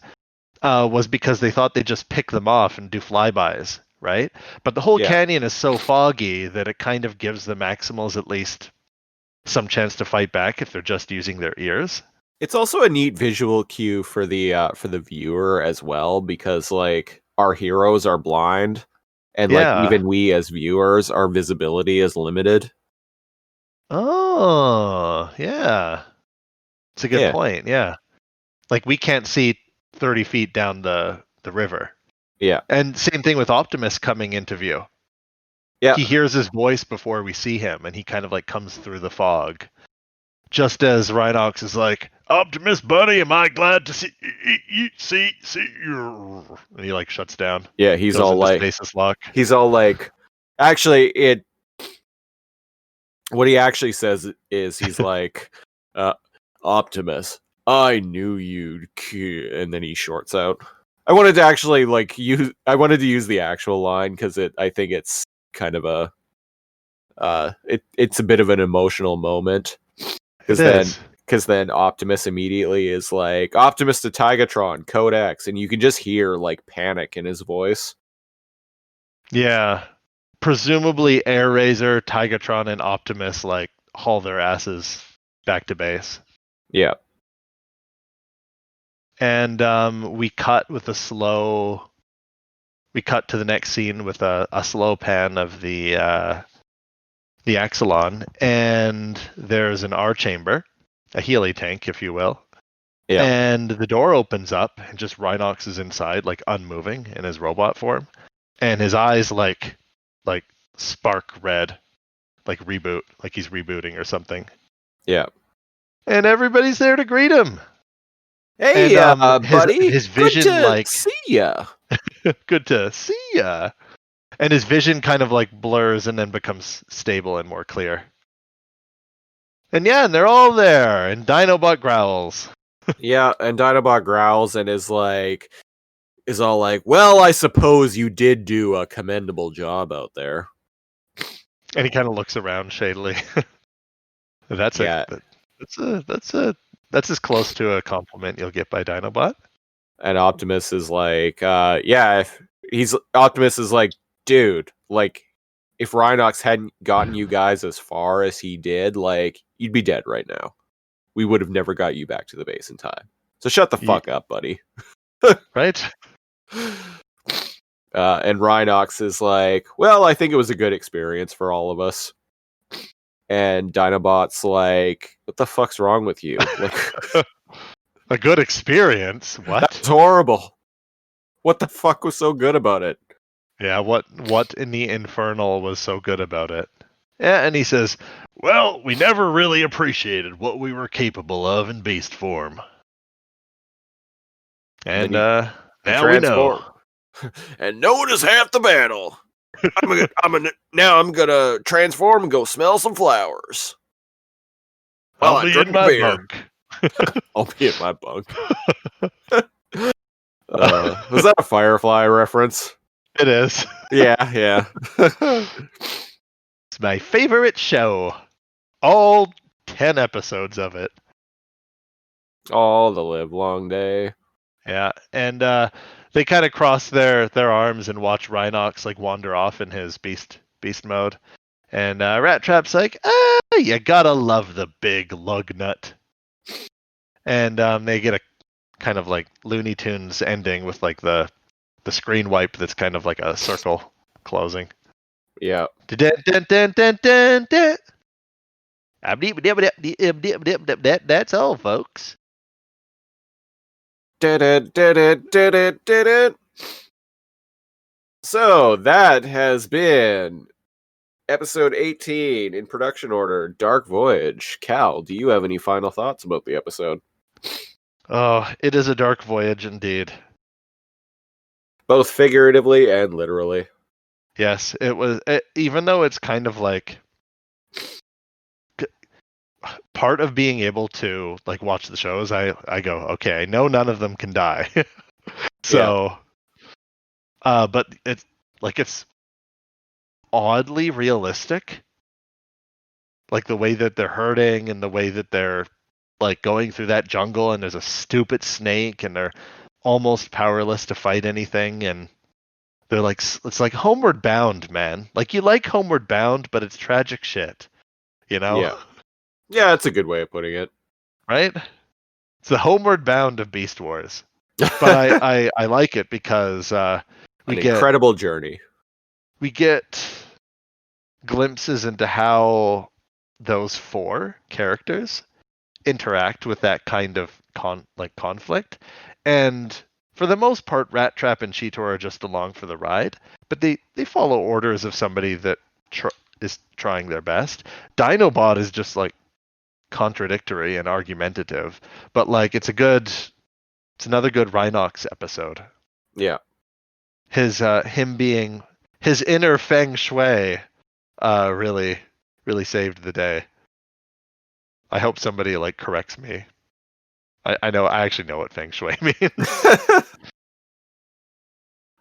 was because they thought they'd just pick them off and do flybys, right? But the whole Yeah. canyon is so foggy that it kind of gives the Maximals at least some chance to fight back if they're just using their ears. It's also a neat visual cue for the viewer as well, because like our heroes are blind, and like Yeah. even we as viewers, our visibility is limited. Oh, yeah. It's a good Yeah. point. Yeah. Like we can't see 30 feet down the river. Yeah. And same thing with Optimus coming into view. Yeah. He hears his voice before we see him, and he kind of like comes through the fog. Just as Rhinox is like, Optimus, buddy, am I glad to see you? And he like shuts down. Yeah, he's Goes all into like stasis lock. he's all like actually what he actually says is he's like Optimus, I knew you'd and then he shorts out. I wanted to actually use the actual line because I think it's kind of a it's a bit of an emotional moment. Because then Optimus immediately is like, Optimus to Tigatron, Code X, and you can just hear like panic in his voice. Yeah. Presumably Airraiser, Tigatron, and Optimus like haul their asses back to base. Yeah. And we cut to the next scene with a slow pan of the Axelon, and there's an R chamber, a Healy tank, if you will. Yeah. And the door opens up, and just Rhinox is inside, like unmoving in his robot form, and his eyes like spark red, like reboot, like he's rebooting or something. Yeah. And everybody's there to greet him. Hey, and, buddy. His vision, good to like, see ya. Good to see ya. And his vision kind of like blurs and then becomes stable and more clear. And yeah, and they're all there, and Dinobot growls. Yeah, and Dinobot growls and is all like, well, I suppose you did do a commendable job out there. And he kind of looks around shadily. That's as close to a compliment you'll get by Dinobot. And Optimus is like, Optimus is like, dude, like, if Rhinox hadn't gotten you guys as far as he did, like, you'd be dead right now. We would have never got you back to the base in time. So shut the fuck up, buddy. Right? And Rhinox is like, well, I think it was a good experience for all of us. And Dinobot's like, what the fuck's wrong with you? Like, a good experience? What? That's horrible. What the fuck was so good about it? Yeah, what in the Infernal was so good about it? Yeah, and he says, well, we never really appreciated what we were capable of in beast form. And now we know. And knowing is half the battle. I'm gonna transform and go smell some flowers. I'll be in my bunk. I'll be in my bunk. Was that a Firefly reference? It is. Yeah. It's my favorite show. All 10 episodes of it. All the live long day. Yeah, and they kind of cross their arms and watch Rhinox like wander off in his beast mode. And Rat Trap's like, you gotta love the big lug nut. And they get a kind of like Looney Tunes ending with like the screen wipe that's kind of like a circle closing. Yeah. That's all, folks. So that has been episode 18 in production order, Dark Voyage. Cal, do you have any final thoughts about the episode? Oh, it is a dark voyage indeed. Both figuratively and literally. Yes, it was. Even though it's kind of like part of being able to like watch the shows, I go, okay, I know none of them can die. So But it's oddly realistic. Like the way that they're hurting and the way that they're like going through that jungle and there's a stupid snake and they're almost powerless to fight anything and they're like it's like Homeward Bound, man. Like you like Homeward Bound, but it's tragic shit. You know? Yeah. Yeah, that's a good way of putting it. Right? It's the Homeward Bound of Beast Wars. But I like it because we get incredible journey. We get glimpses into how those four characters interact with that kind of conflict. And for the most part, Rat Trap and Cheetor are just along for the ride, but they follow orders of somebody that is trying their best. Dinobot is just like contradictory and argumentative, but like it's another good Rhinox episode. Yeah. Him being his inner feng shui really saved the day. I hope somebody like corrects me. I actually know what feng shui means.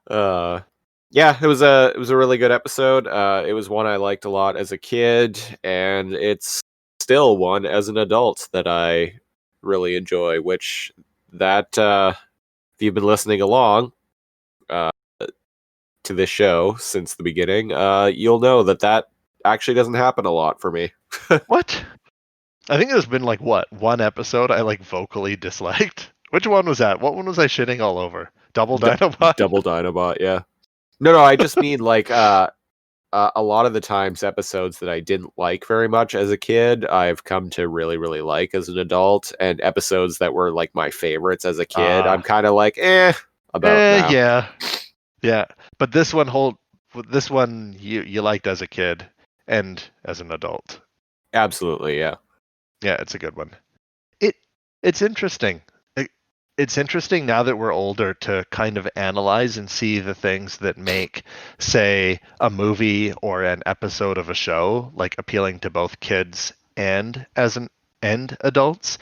Yeah, it was a really good episode. It was one I liked a lot as a kid, and it's still one as an adult that I really enjoy. Which if you've been listening along to this show since the beginning, you'll know that actually doesn't happen a lot for me. What? I think there's been like one episode I like vocally disliked. Which one was that? What one was I shitting all over? Double Dinobot? Double Dinobot, yeah. No, I just mean like a lot of the times episodes that I didn't like very much as a kid, I've come to really, really like as an adult, and episodes that were like my favorites as a kid, I'm kind of like, about now. Yeah. But this one you liked as a kid and as an adult. Absolutely, yeah. Yeah, it's a good one. It's interesting. It's interesting now that we're older to kind of analyze and see the things that make, say, a movie or an episode of a show like appealing to both kids and adults,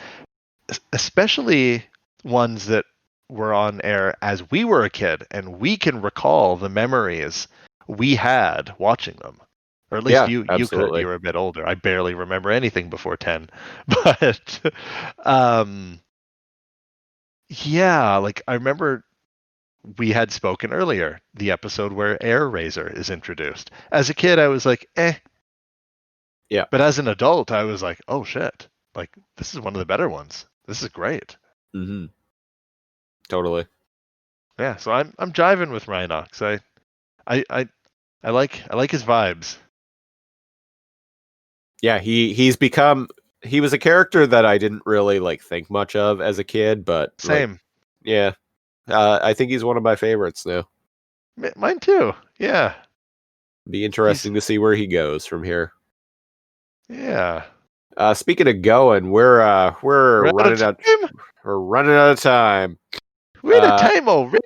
especially ones that were on air as we were a kid and we can recall the memories we had watching them. Or at least you could. You were a bit older. I barely remember anything before 10. But yeah, like I remember we had spoken earlier, the episode where Air Razor is introduced. As a kid, I was like, eh. Yeah. But as an adult, I was like, oh shit. Like, this is one of the better ones. This is great. Mm-hmm. Totally. Yeah, so I'm jiving with Rhinox. I like his vibes. Yeah, he was a character that I didn't really like think much of as a kid, but same. Like, yeah. I think he's one of my favorites now. Mine too. Yeah. Be interesting to see where he goes from here. Yeah. Speaking of going, we're running out. We're running out of time. We're out of time already.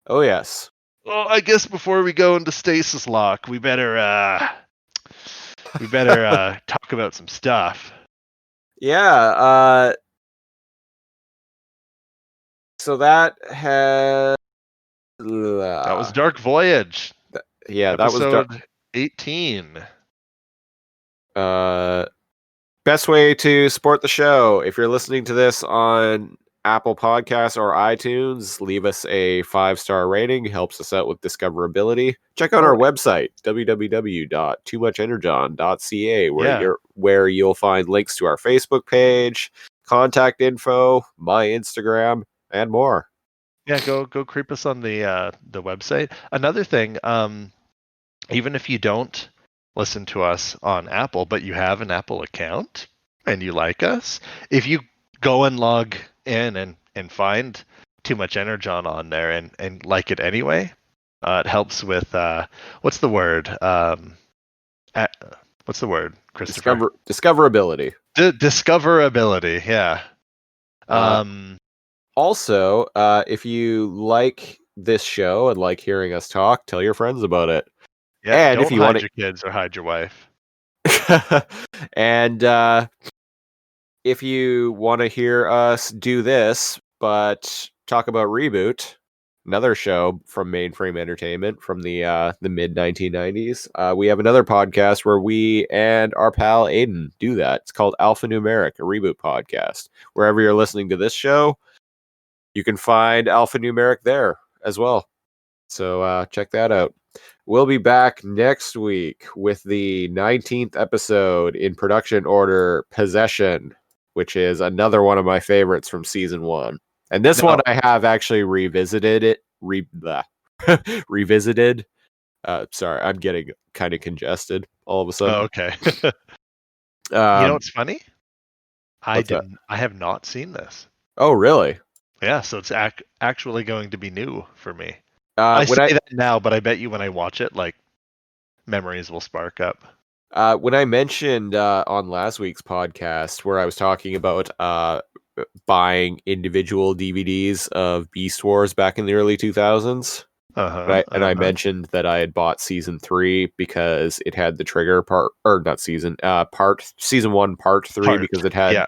Oh yes. Well, I guess before we go into stasis lock, we better talk about some stuff. Yeah. So that was Dark Voyage. That was episode 18. Best way to support the show, if you're listening to this on Apple Podcasts or iTunes, leave us a 5-star rating. Helps us out with discoverability. Check out our website, www.toomuchenergon.ca, where you'll find links to our Facebook page, contact info, my Instagram, and more. Yeah, go creep us on the website. Another thing, even if you don't listen to us on Apple, but you have an Apple account and you like us, if you go and log in and find Too Much Energon on there and like it anyway, it helps with what's the word? What's the word, Christopher? Discoverability. Discoverability, yeah. Also, if you like this show and like hearing us talk, tell your friends about it. Yeah, and don't if you hide your kids or hide your wife. And if you want to hear us do this, but talk about Reboot, another show from Mainframe Entertainment from the mid 1990s. We have another podcast where we and our pal Aiden do that. It's called Alphanumeric, a reboot podcast. Wherever you're listening to this show, you can find Alphanumeric there as well. So check that out. We'll be back next week with the 19th episode in production order, Possession, which is another one of my favorites from season 1. And this one I have actually revisited it. Revisited. Sorry, I'm getting kind of congested all of a sudden. Oh, okay. You know what's funny? I have not seen this. Oh, really? Yeah, so it's actually going to be new for me. I say that now, but I bet you when I watch it, like, memories will spark up. When I mentioned on last week's podcast where I was talking about buying individual DVDs of Beast Wars back in the early 2000s, I mentioned that I had bought season 3 because it had the trigger part, or not season 1 part 3 because it had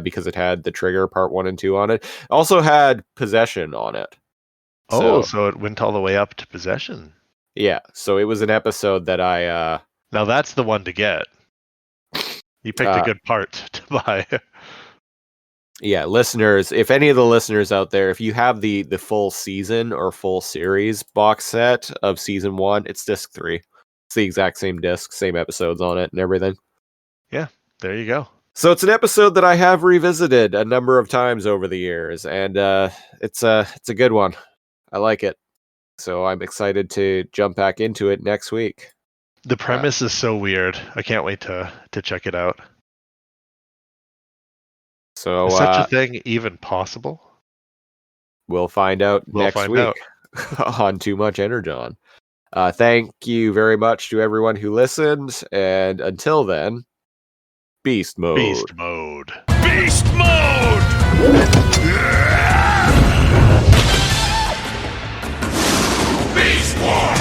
because it had the trigger part 1 and 2 on it. Also had Possession on it. So it went all the way up to Possession. Yeah, so it was an episode that I... Now that's the one to get. You picked a good part to buy. Yeah, listeners, if any of the listeners out there, if you have the full season or full series box set of season 1, it's disc 3. It's the exact same disc, same episodes on it and everything. Yeah, there you go. So it's an episode that I have revisited a number of times over the years, and it's a good one. I like it. So I'm excited to jump back into it next week. The premise is so weird. I can't wait to check it out. So is such a thing even possible? We'll find out next week on Too Much Energon. Thank you very much to everyone who listened, and until then, Beast Mode. Beast Mode. Beast Mode! Beast Mode!